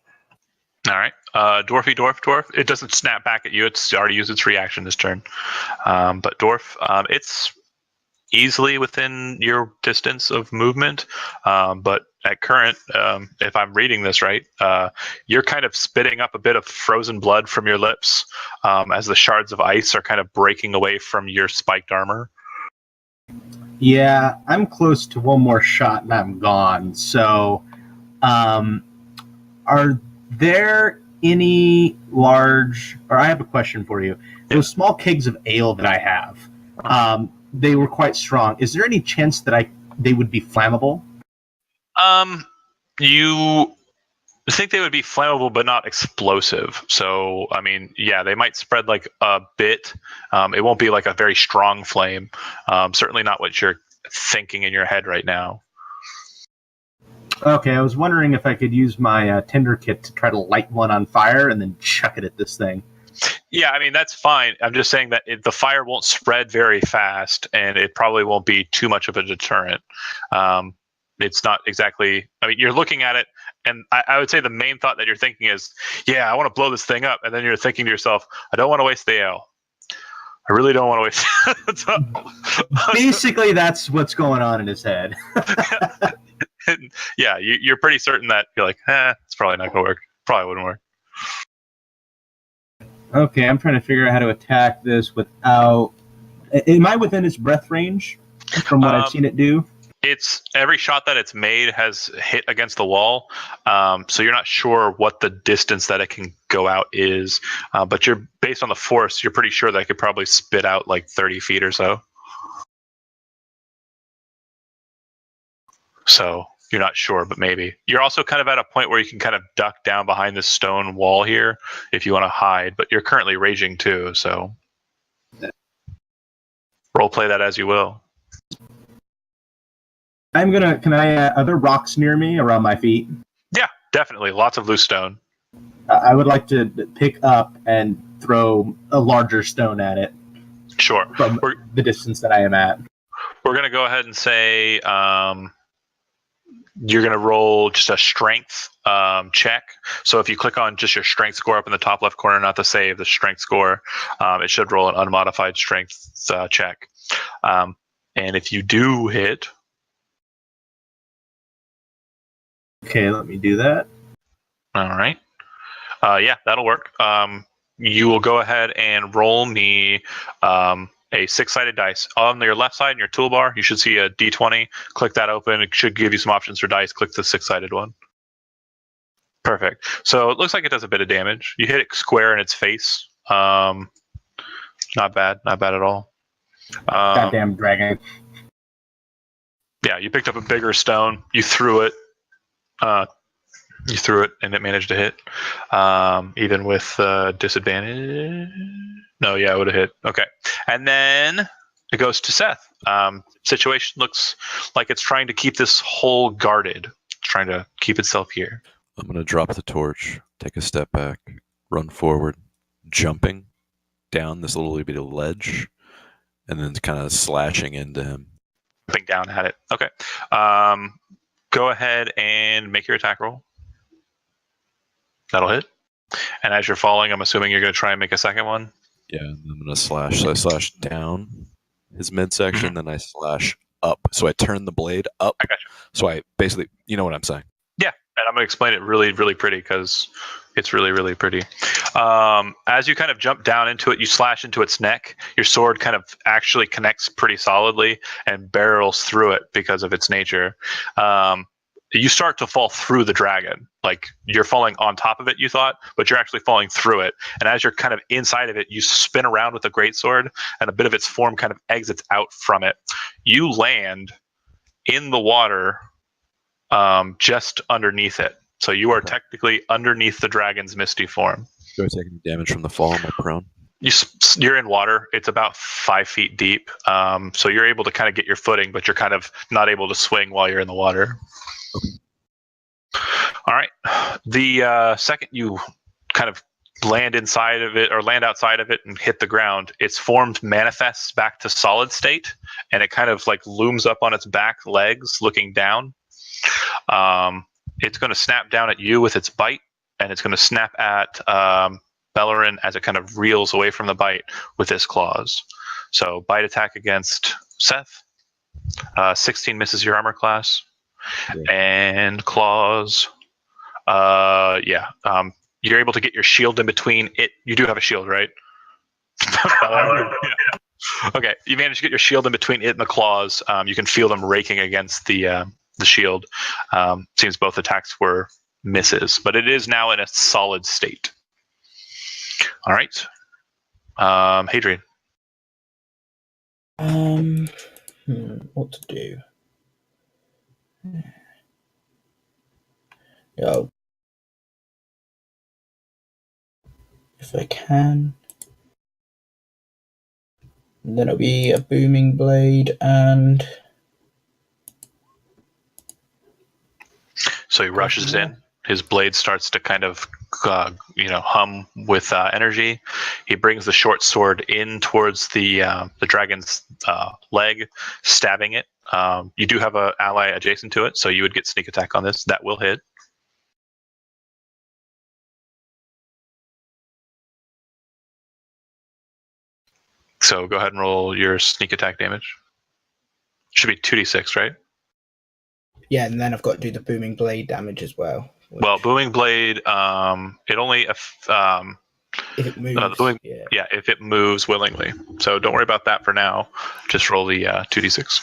All right. Dwarfy dwarf. It doesn't snap back at you. It's already used its reaction this turn. But dwarf, it's easily within your distance of movement. But at current, if I'm reading this right, you're kind of spitting up a bit of frozen blood from your lips as the shards of ice are kind of breaking away from your spiked armor. Yeah, I'm close to one more shot and I'm gone. So, are there any large, or I have a question for you. Those small kegs of ale that I have, they were quite strong. Is there any chance that they would be flammable? You think they would be flammable but not explosive. So, I mean, yeah, they might spread like a bit. It won't be like a very strong flame. Certainly not what you're thinking in your head right now. Okay, I was wondering if I could use my tinder kit to try to light one on fire and then chuck it at this thing. Yeah, I mean, that's fine. I'm just saying that the fire won't spread very fast, and it probably won't be too much of a deterrent. It's not exactly, I mean, you're looking at it, and I would say the main thought that you're thinking is, yeah, I want to blow this thing up. And then you're thinking to yourself, I don't want to waste the ale. I really don't want to waste Basically, that's what's going on in his head. Yeah, you're pretty certain that you're like, it's probably not going to work. Probably wouldn't work. Okay, I'm trying to figure out how to attack this without. Am I within its breath range from what I've seen it do? It's every shot that it's made has hit against the wall, so you're not sure what the distance that it can go out is. But you're based on the force, you're pretty sure that it could probably spit out like 30 feet or so. So you're not sure, but maybe. You're also kind of at a point where you can kind of duck down behind this stone wall here if you want to hide. But you're currently raging too, so role play that as you will. I'm gonna. Can I? Are there rocks near me around my feet? Yeah, definitely. Lots of loose stone. I would like to pick up and throw a larger stone at it. Sure. From the distance that I am at. We're going to go ahead and say you're going to roll just a strength check. So if you click on just your strength score up in the top left corner, not the save, the strength score, it should roll an unmodified strength check. And if you do hit... Okay, let me do that. All right. Yeah, that'll work. You will go ahead and roll me a 6-sided dice. On your left side in your toolbar, you should see a D20. Click that open. It should give you some options for dice. Click the 6-sided one. Perfect. So it looks like it does a bit of damage. You hit it square in its face. Not bad. Not bad at all. Goddamn dragon. Yeah, you picked up a bigger stone. You threw it. And it managed to hit, even with disadvantage. No, yeah, it would have hit. Okay, and then it goes to Seth. Situation looks like it's trying to keep this hole guarded. It's trying to keep itself here. I'm going to drop the torch, take a step back, run forward, jumping down this little bit of ledge, and then kind of slashing into him. Jumping down at it. Okay. Go ahead and make your attack roll. That'll hit. And as you're falling, I'm assuming you're going to try and make a second one. Yeah, and I'm going to slash. So I slash down his midsection, then I slash up. So I turn the blade up. I got you. So I basically, you know what I'm saying? Yeah, and I'm going to explain it really, really pretty because it's really, really pretty. As you kind of jump down into it, you slash into its neck. Your sword kind of actually connects pretty solidly and barrels through it because of its nature. You start to fall through the dragon. Like you're falling on top of it, you thought, but you're actually falling through it. And as you're kind of inside of it, you spin around with the greatsword and a bit of its form kind of exits out from it. You land in the water just underneath it. So you are technically underneath the dragon's misty form. Do I take any damage from the fall? Am I prone? You're in water. It's about 5 feet deep. So you're able to kind of get your footing, but you're kind of not able to swing while you're in the water. Okay. All right. The second you kind of land inside of it or land outside of it and hit the ground, its form manifests back to solid state, and it kind of like looms up on its back legs looking down. It's going to snap down at you with its bite, and it's going to snap at Bellerin as it kind of reels away from the bite with its claws. So bite attack against Seth. 16 misses your armor class. Yeah. And claws. You're able to get your shield in between it. You do have a shield, right? Yeah. Okay, you managed to get your shield in between it and the claws. You can feel them raking against the shield. Seems both attacks were misses, but it is now in a solid state. All right. Hadrian. What to do? Yeah. If I can. And then it'll be a booming blade and... So he rushes in. His blade starts to kind of, hum with energy. He brings the short sword in towards the dragon's leg, stabbing it. You do have an ally adjacent to it, so you would get sneak attack on this. That will hit. So go ahead and roll your sneak attack damage. Should be 2d6, right? Yeah, and then I've got to do the booming blade damage as well. Well, booming blade, it only If it moves, yeah, if it moves willingly. So don't worry about that for now. Just roll the 2d6.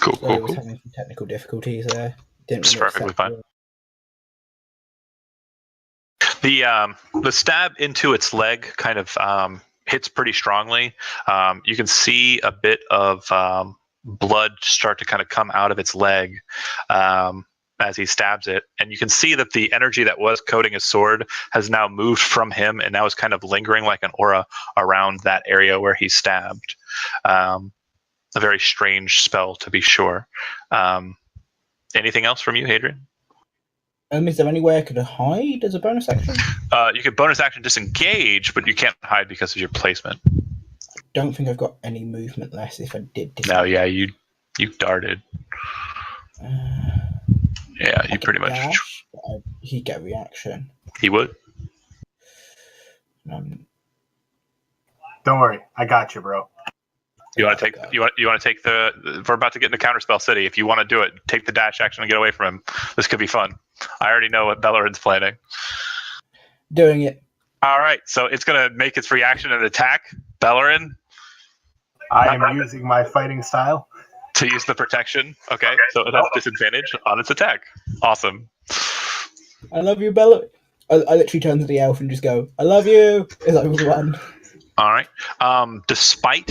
Cool, So I cool, was cool. having some technical difficulties there. Didn't It's want to perfectly accept fine. The stab into its leg kind of hits pretty strongly. You can see a bit of blood start to kind of come out of its leg as he stabs it, and you can see that the energy that was coating his sword has now moved from him and now is kind of lingering like an aura around that area where he stabbed. A very strange spell, to be sure. Anything else from you, Hadrian? Is there any way I could hide as a bonus action? You could bonus action disengage, but you can't hide because of your placement. I don't think I've got any movement less if I did disengage. No, yeah, you darted. Yeah, you pretty much. Dash, he'd get a reaction. He would. Don't worry, I got you, bro. You want to take? You want to take the? We're about to get into Counterspell City. If you want to do it, take the dash action and get away from him. This could be fun. I already know what Bellerin's planning. Doing it. All right, so it's gonna make its reaction and attack Bellerin. I am using my fighting style to use the protection. Okay, so it has disadvantage on its attack. Awesome. I love you, Bellerin. I literally turn to the elf and just go, I love you, as I run. All right. Despite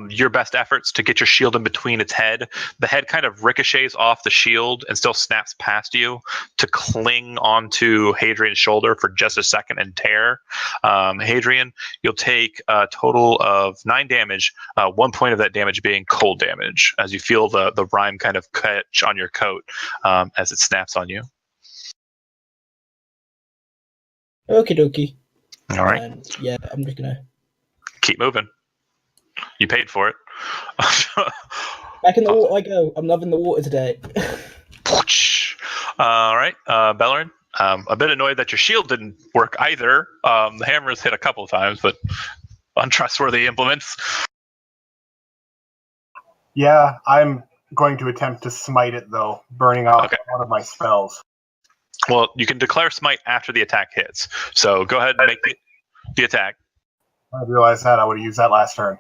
your best efforts to get your shield in between its head, the head kind of ricochets off the shield and still snaps past you to cling onto Hadrian's shoulder for just a second and tear. Hadrian, you'll take a total of 9 damage, 1 point of that damage being cold damage, as you feel the rime kind of catch on your coat as it snaps on you. Okie dokie. All right. Yeah, I'm just going to keep moving. You paid for it. Back in the water I go. I'm loving the water today. All right, Bellerin. A bit annoyed that your shield didn't work either. The hammer's hit a couple of times, but untrustworthy implements. Yeah, I'm going to attempt to smite it, though, burning off one of my spells. Well, you can declare smite after the attack hits. So go ahead and make the attack. I realized that. I would have used that last turn.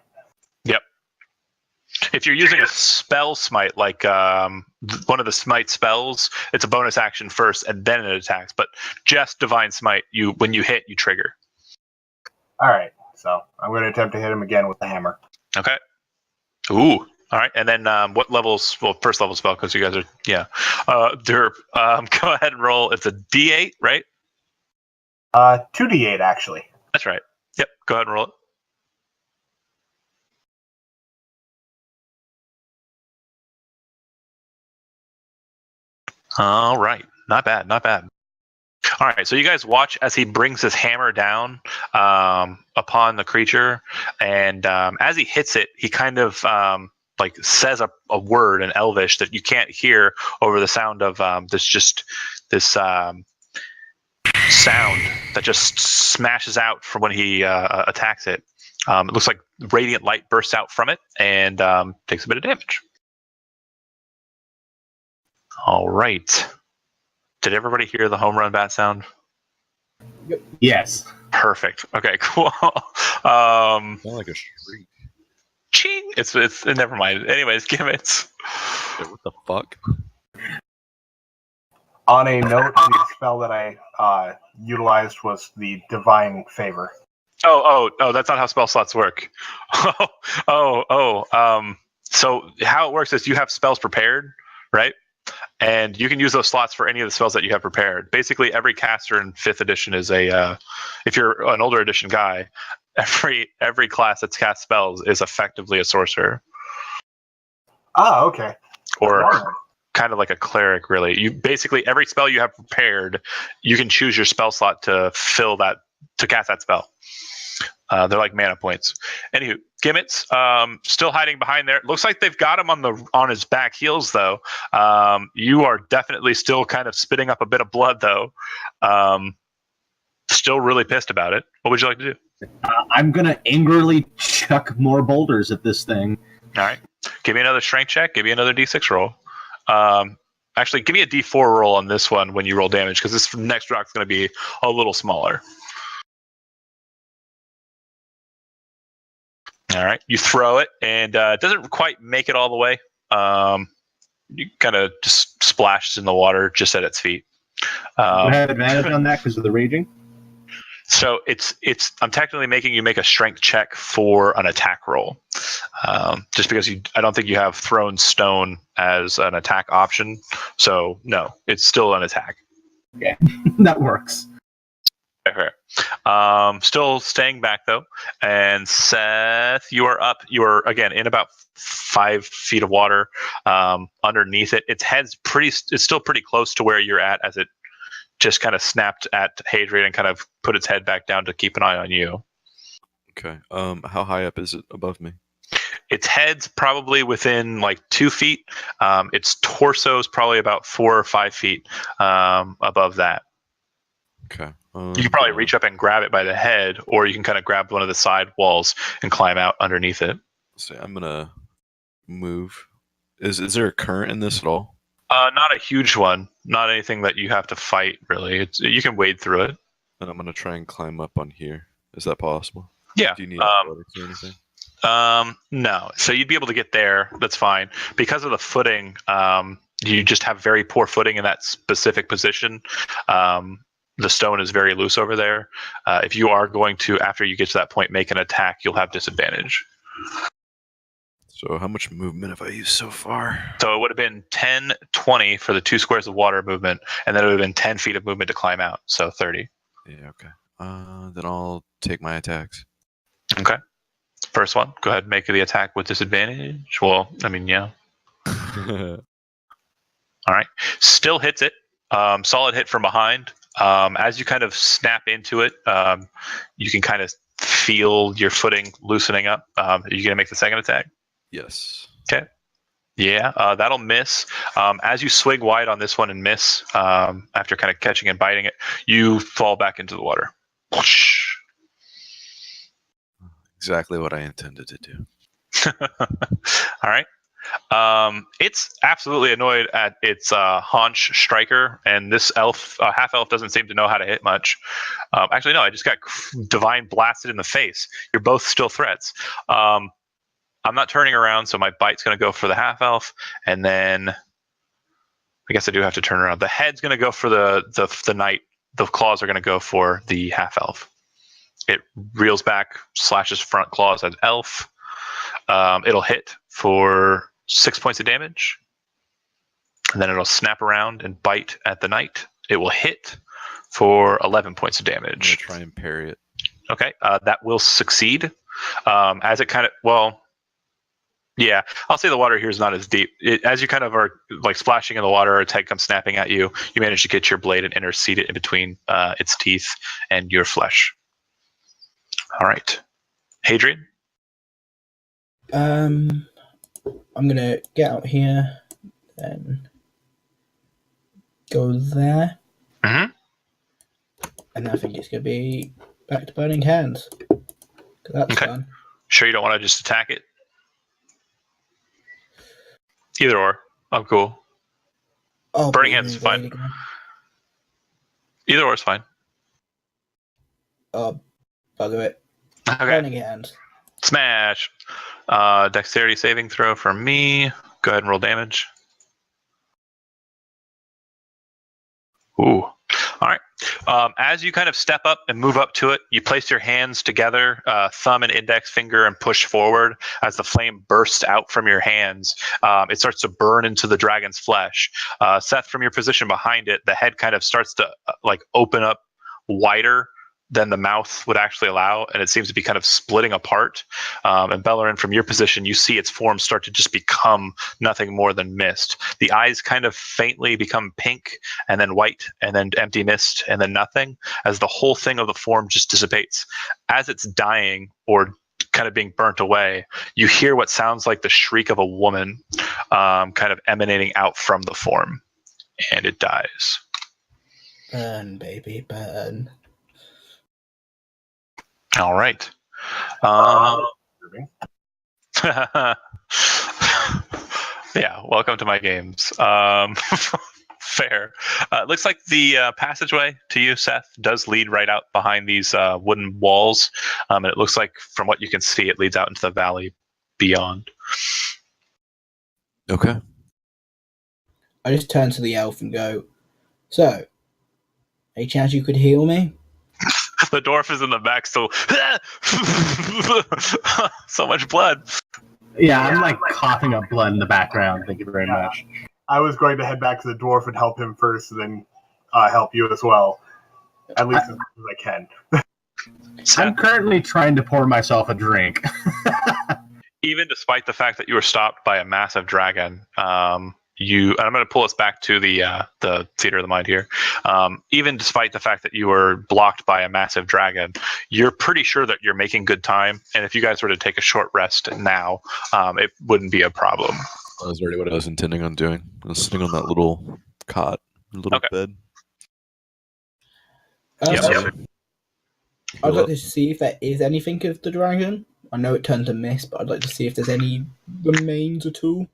Yep. If you're using a spell smite, like one of the smite spells, it's a bonus action first and then it attacks. But just divine smite, when you hit, you trigger. All right. So I'm going to attempt to hit him again with the hammer. Okay. Ooh. All right. And then what levels? Well, first level spell, because you guys are, yeah. Derp, go ahead and roll. It's a D8, right? 2d8, actually. That's right. Yep. Go ahead and roll it. All right. Not bad. Not bad. All right. So you guys watch as he brings his hammer down upon the creature. And as he hits it, he kind of like says a word in Elvish that you can't hear over the sound of this sound that just smashes out from when he attacks it. It looks like radiant light bursts out from it and takes a bit of damage. All right. Did everybody hear the home run bat sound? Yes. Perfect. Okay, cool. Sound like a shriek. Ching! It's never mind. Anyways, Gimmets. What the fuck? On a note, the spell that I utilized was the Divine Favor. Oh, that's not how spell slots work. So how it works is you have spells prepared, right? And you can use those slots for any of the spells that you have prepared. Basically, every caster in 5th edition is if you're an older edition guy, every class that's cast spells is effectively a sorcerer. Ah, okay. Or kind of like a cleric, really. You basically, every spell you have prepared, you can choose your spell slot to fill that, to cast that spell. They're like mana points. Anywho, Gimmets still hiding behind there. Looks like they've got him on his back heels though. You are definitely still kind of spitting up a bit of blood though. Still really pissed about it. What would you like to do? I'm going to angrily chuck more boulders at this thing. All right. Give me another strength check. Give me another d6 roll. Actually, give me a d4 roll on this one when you roll damage, because this next rock's going to be a little smaller. All right. You throw it, and it doesn't quite make it all the way. You kind of just splashes in the water just at its feet. Do I have advantage on that because of the raging? So I'm technically making you make a strength check for an attack roll, just because I don't think you have thrown stone as an attack option. So no, it's still an attack. Yeah, that works. Okay. Still staying back though, and Seth, you are up. You are again in about 5 feet of water. Underneath it, its head's it's still pretty close to where you're at, as it just kind of snapped at Hadrian and kind of put its head back down to keep an eye on you. Okay. How high up is it above me? Its head's probably within like 2 feet. Its torso is probably about 4 or 5 feet above that. Okay. You can probably reach up and grab it by the head, or you can kind of grab one of the side walls and climb out underneath it. So I'm gonna move. Is there a current in this at all? Not a huge one. Not anything that you have to fight, really. You can wade through it. And I'm gonna try and climb up on here. Is that possible? Yeah. Do you need athletics or anything? No. So you'd be able to get there. That's fine. Because of the footing, you just have very poor footing in that specific position. The stone is very loose over there. If you are going to, after you get to that point, make an attack, you'll have disadvantage. So how much movement have I used so far? So it would have been 10, 20 for the 2 squares of water movement, and then it would have been 10 feet of movement to climb out. So 30. Yeah, okay. Then I'll take my attacks. Okay. First one, go ahead and make the attack with disadvantage. Well, I mean, yeah. All right. Still hits it. Solid hit from behind. As you kind of snap into it, you can kind of feel your footing loosening up. Are you going to make the second attack? Yes. Okay. Yeah, that'll miss. As you swing wide on this one and miss, after kind of catching and biting it, you fall back into the water. Whoosh. Exactly what I intended to do. All right. It's absolutely annoyed at its haunch striker, and this half elf doesn't seem to know how to hit much. Actually, no, I just got divine blasted in the face. You're both still threats. I'm not turning around, so my bite's going to go for the half elf, and then I guess I do have to turn around. The head's going to go for the knight. The claws are going to go for the half elf. It reels back, slashes front claws at elf. It'll hit for 6 points of damage, and then it'll snap around and bite at the knight. It will hit for 11 points of damage. I'm going to try and parry it. Okay, that will succeed. As it kind of, well, yeah, I'll say the water here is not as deep. As you kind of are like splashing in the water, its head comes snapping at you, you manage to get your blade and intercede it in between its teeth and your flesh. All right. Hadrian? I'm gonna get out here and go there. Mm-hmm. And I think it's gonna be back to burning hands. 'Cause that's Okay. fun. Sure you don't want to just attack it? Either or. I'm cool. Oh, Burning hands is fine. Either or is fine. Oh, bugger it. Okay. Burning hands. Smash. Dexterity saving throw from me. Go ahead and roll damage. Ooh. All right. As you kind of step up and move up to it, you place your hands together, thumb and index finger, and push forward. As the flame bursts out from your hands, it starts to burn into the dragon's flesh. Seth, from your position behind it, the head kind of starts to like open up wider than the mouth would actually allow, and it seems to be kind of splitting apart. And Bellerin, from your position, you see its form start to just become nothing more than mist. The eyes kind of faintly become pink, and then white, and then empty mist, and then nothing, as the whole thing of the form just dissipates. As it's dying or kind of being burnt away, you hear what sounds like the shriek of a woman kind of emanating out from the form, and it dies. Burn, baby, burn. All right. Yeah, welcome to my games. Fair. Looks like the passageway to you, Seth, does lead right out behind these wooden walls. And it looks like, from what you can see, it leads out into the valley beyond. Okay. I just turn to the elf and go, so, any chance you could heal me? The dwarf is in the back, so so much blood. Yeah, I'm like coughing up blood in the background. Thank you very much. I was going to head back to the dwarf and help him first, and then help you as well. At least as much as I can. I'm currently trying to pour myself a drink. Even despite the fact that you were stopped by a massive dragon, and I'm going to pull us back to the theater of the mind here. Even despite the fact that you were blocked by a massive dragon, you're pretty sure that you're making good time. And if you guys were to take a short rest now, it wouldn't be a problem. That's already what I was intending on doing. I was sitting on that little cot, little bed. Yep. I'd like to see if there is anything of the dragon. I know it turned to mist, but I'd like to see if there's any remains at all.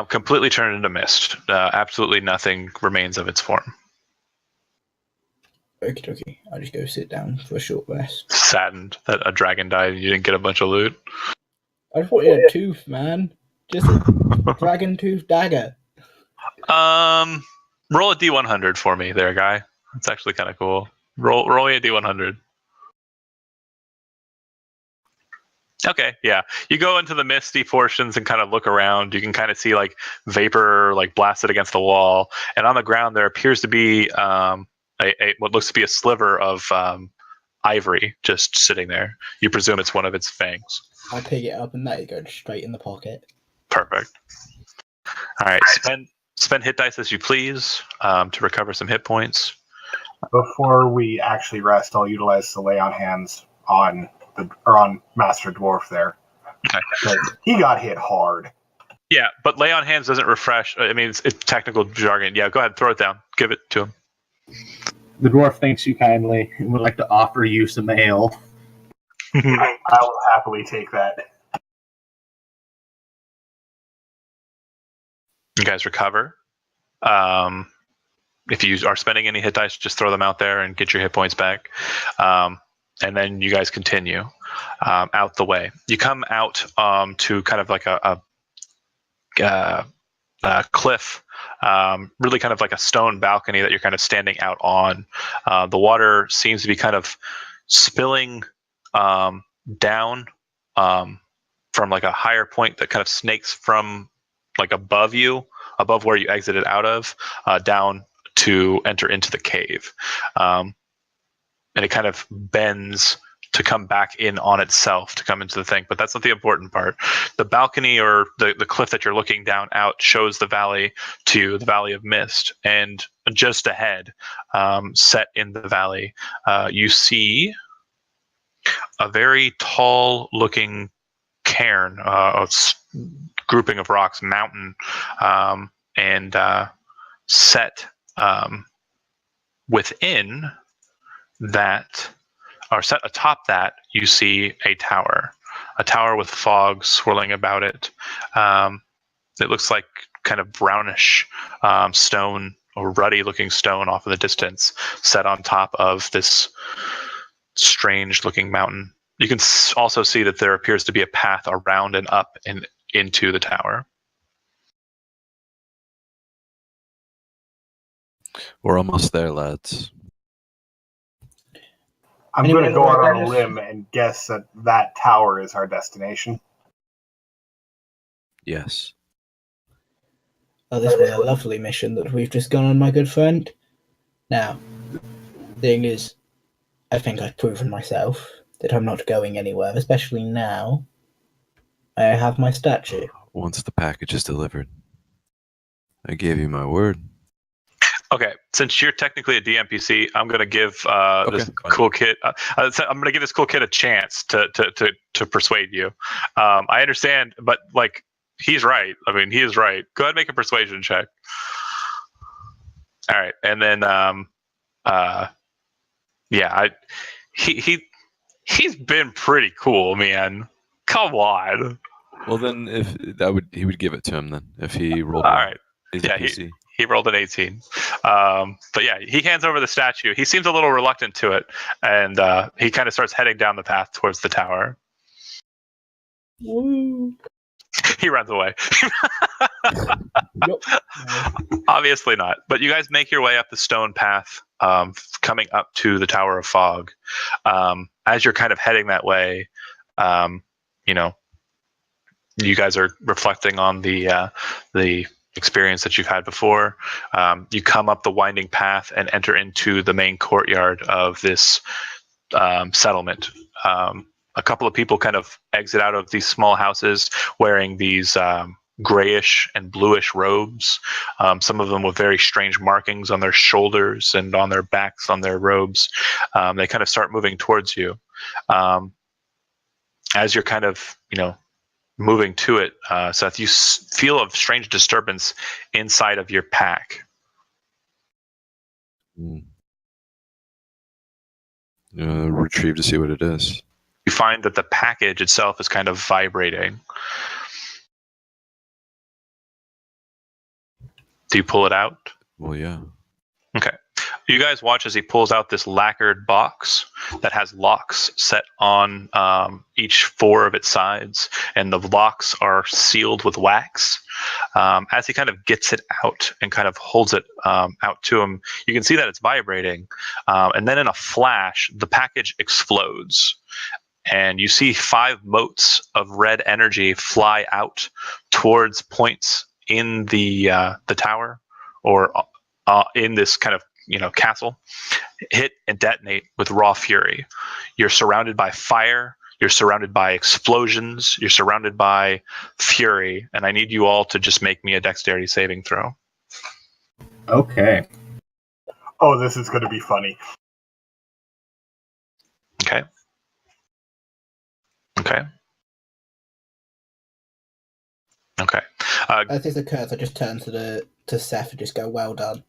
Completely turned into mist. Absolutely nothing remains of its form. Okie. I just go sit down for a short rest. Saddened that a dragon died and you didn't get a bunch of loot. I thought you had a tooth, man. Just a dragon tooth dagger. Roll a D100 for me there, guy. That's actually kind of cool. Roll me a D100. Okay, yeah. You go into the misty portions and kind of look around. You can kind of see like vapor like blasted against the wall, and on the ground there appears to be what looks to be a sliver of ivory just sitting there. You presume it's one of its fangs. I pick it up and let it go straight in the pocket. Perfect. All right, spend hit dice as you please to recover some hit points. Before we actually rest, I'll utilize the lay on hands on Master Dwarf there. Okay. He got hit hard. Yeah, but lay on hands doesn't refresh. I mean, it's technical jargon. Yeah, go ahead, throw it down. Give it to him. The dwarf thanks you kindly and would like to offer you some ale. I will happily take that. You guys recover. If you are spending any hit dice, just throw them out there and get your hit points back. And then you guys continue out the way. You come out to kind of like a cliff, really kind of like a stone balcony that you're kind of standing out on. The water seems to be kind of spilling down from like a higher point that kind of snakes from like above you, above where you exited out of, down to enter into the cave. And it kind of bends to come back in on itself to come into the thing. But that's not the important part. The balcony or the cliff that you're looking down out shows the valley to the Valley of Mist. And just ahead, set in the valley, you see a very tall looking cairn, a grouping of rocks, mountain, and set within that, or set atop that, you see a tower with fog swirling about it. It looks like kind of brownish stone or ruddy looking stone off in the distance, set on top of this strange looking mountain. You can also see that there appears to be a path around and up and into the tower. We're almost there, lads. I'm going to go out on a limb and guess that tower is our destination. Yes. Oh, this was a lovely mission that we've just gone on, my good friend. Now, thing is, I think I've proven myself that I'm not going anywhere, especially now I have my statue. Once the package is delivered, I gave you my word. Okay, since you're technically a DMPC, I'm gonna give this fine. cool kid. I'm gonna give this cool kid a chance to persuade you. I understand, but like he's right. I mean, he is right. Go ahead, and make a persuasion check. All right, and then he's been pretty cool, man. Come on. Well, then he would give it to him then if he rolled. All right. He's Yeah, a PC. He rolled an 18. But yeah, he hands over the statue. He seems a little reluctant to it, and he kind of starts heading down the path towards the tower. Woo. He runs away. Yup. Obviously not. But you guys make your way up the stone path, coming up to the Tower of Fog. As you're kind of heading that way, you guys are reflecting on the experience that you've had before. You come up the winding path and enter into the main courtyard of this settlement. A couple of people kind of exit out of these small houses wearing these grayish and bluish robes. Some of them with very strange markings on their shoulders and on their backs on their robes. They kind of start moving towards you. As you're kind of, moving to it, Seth, you feel a strange disturbance inside of your pack. Retrieve to see what it is. You find that the package itself is kind of vibrating. Do you pull it out? Well, yeah. Okay. You guys watch as he pulls out this lacquered box that has locks set on each 4 of its sides, and the locks are sealed with wax. As he kind of gets it out and kind of holds it out to him, you can see that it's vibrating. And then in a flash, the package explodes. And you see 5 motes of red energy fly out towards points in the tower, or in this kind of castle, hit and detonate with raw fury. You're surrounded by fire. You're surrounded by explosions. You're surrounded by fury. And I need you all to just make me a dexterity saving throw. Okay. Oh, this is going to be funny. Okay. Okay. Okay. As this occurs, I just turn to Seth and just go, "Well done."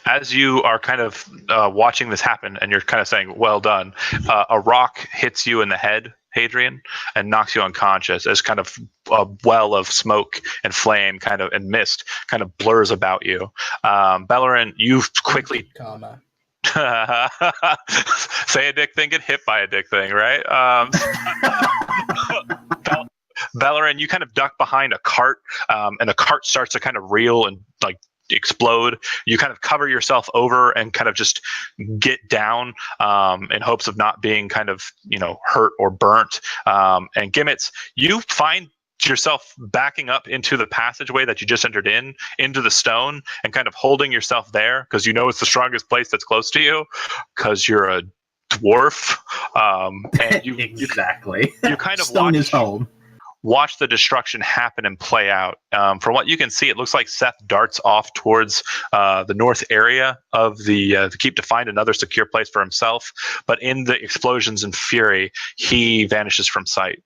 As you are kind of watching this happen, and you're kind of saying, "Well done," a rock hits you in the head, Hadrian, and knocks you unconscious. As kind of a well of smoke and flame, and mist, kind of blurs about you. Bellerin, you quickly Karma. say a dick thing, get hit by a dick thing, right? Bellerin, you kind of duck behind a cart, and the cart starts to kind of reel and explode. You kind of cover yourself over and kind of just get down in hopes of not being kind of hurt or burnt. And Gimmets, you find yourself backing up into the passageway that you just entered into the stone, and kind of holding yourself there because it's the strongest place that's close to you because you're a dwarf. And you exactly. You kind of stone is home. Watch the destruction happen and play out. From what you can see, it looks like Seth darts off towards the north area of the keep to find another secure place for himself. But in the explosions and fury, he vanishes from sight.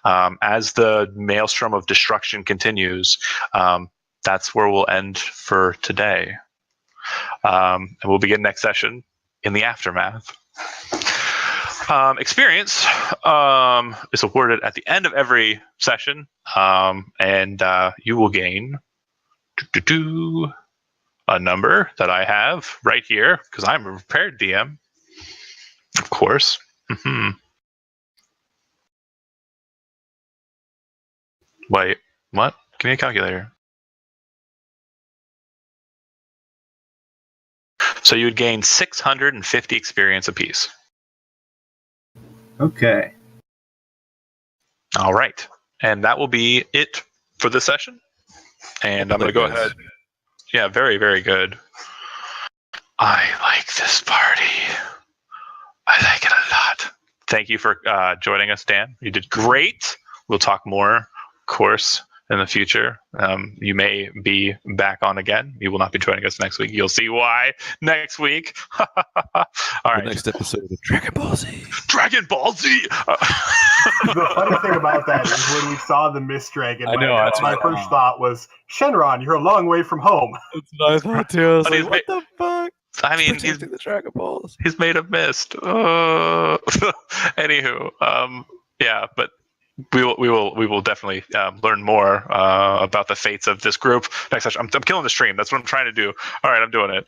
As the maelstrom of destruction continues, that's where we'll end for today. And we'll begin next session in the aftermath. Experience is awarded at the end of every session, and you will gain a number that I have right here because I'm a prepared DM, of course. Wait, what? Give me a calculator. So you would gain 650 experience apiece. Okay. All right. And that will be it for the session. And I'm going to go ahead. Yeah, very, very good. I like this party. I like it a lot. Thank you for joining us, Dan. You did great. We'll talk more, of course, in the future. You may be back on again. You will not be joining us next week. You'll see why next week. All right. The next episode of Dragon Ball Z. Dragon Ball Z. The funny thing about that is when we saw the Mist Dragon, I know, that's my what I first thought. thought was, Shenron, you're a long way from home. That's what I thought too. I was But like, he's what the fuck? I mean, Protecting the Dragon Balls. he's made of mist. Anywho, yeah, but we will definitely learn more about the fates of this group next session. I'm killing the stream. That's what I'm trying to do. All right, I'm doing it.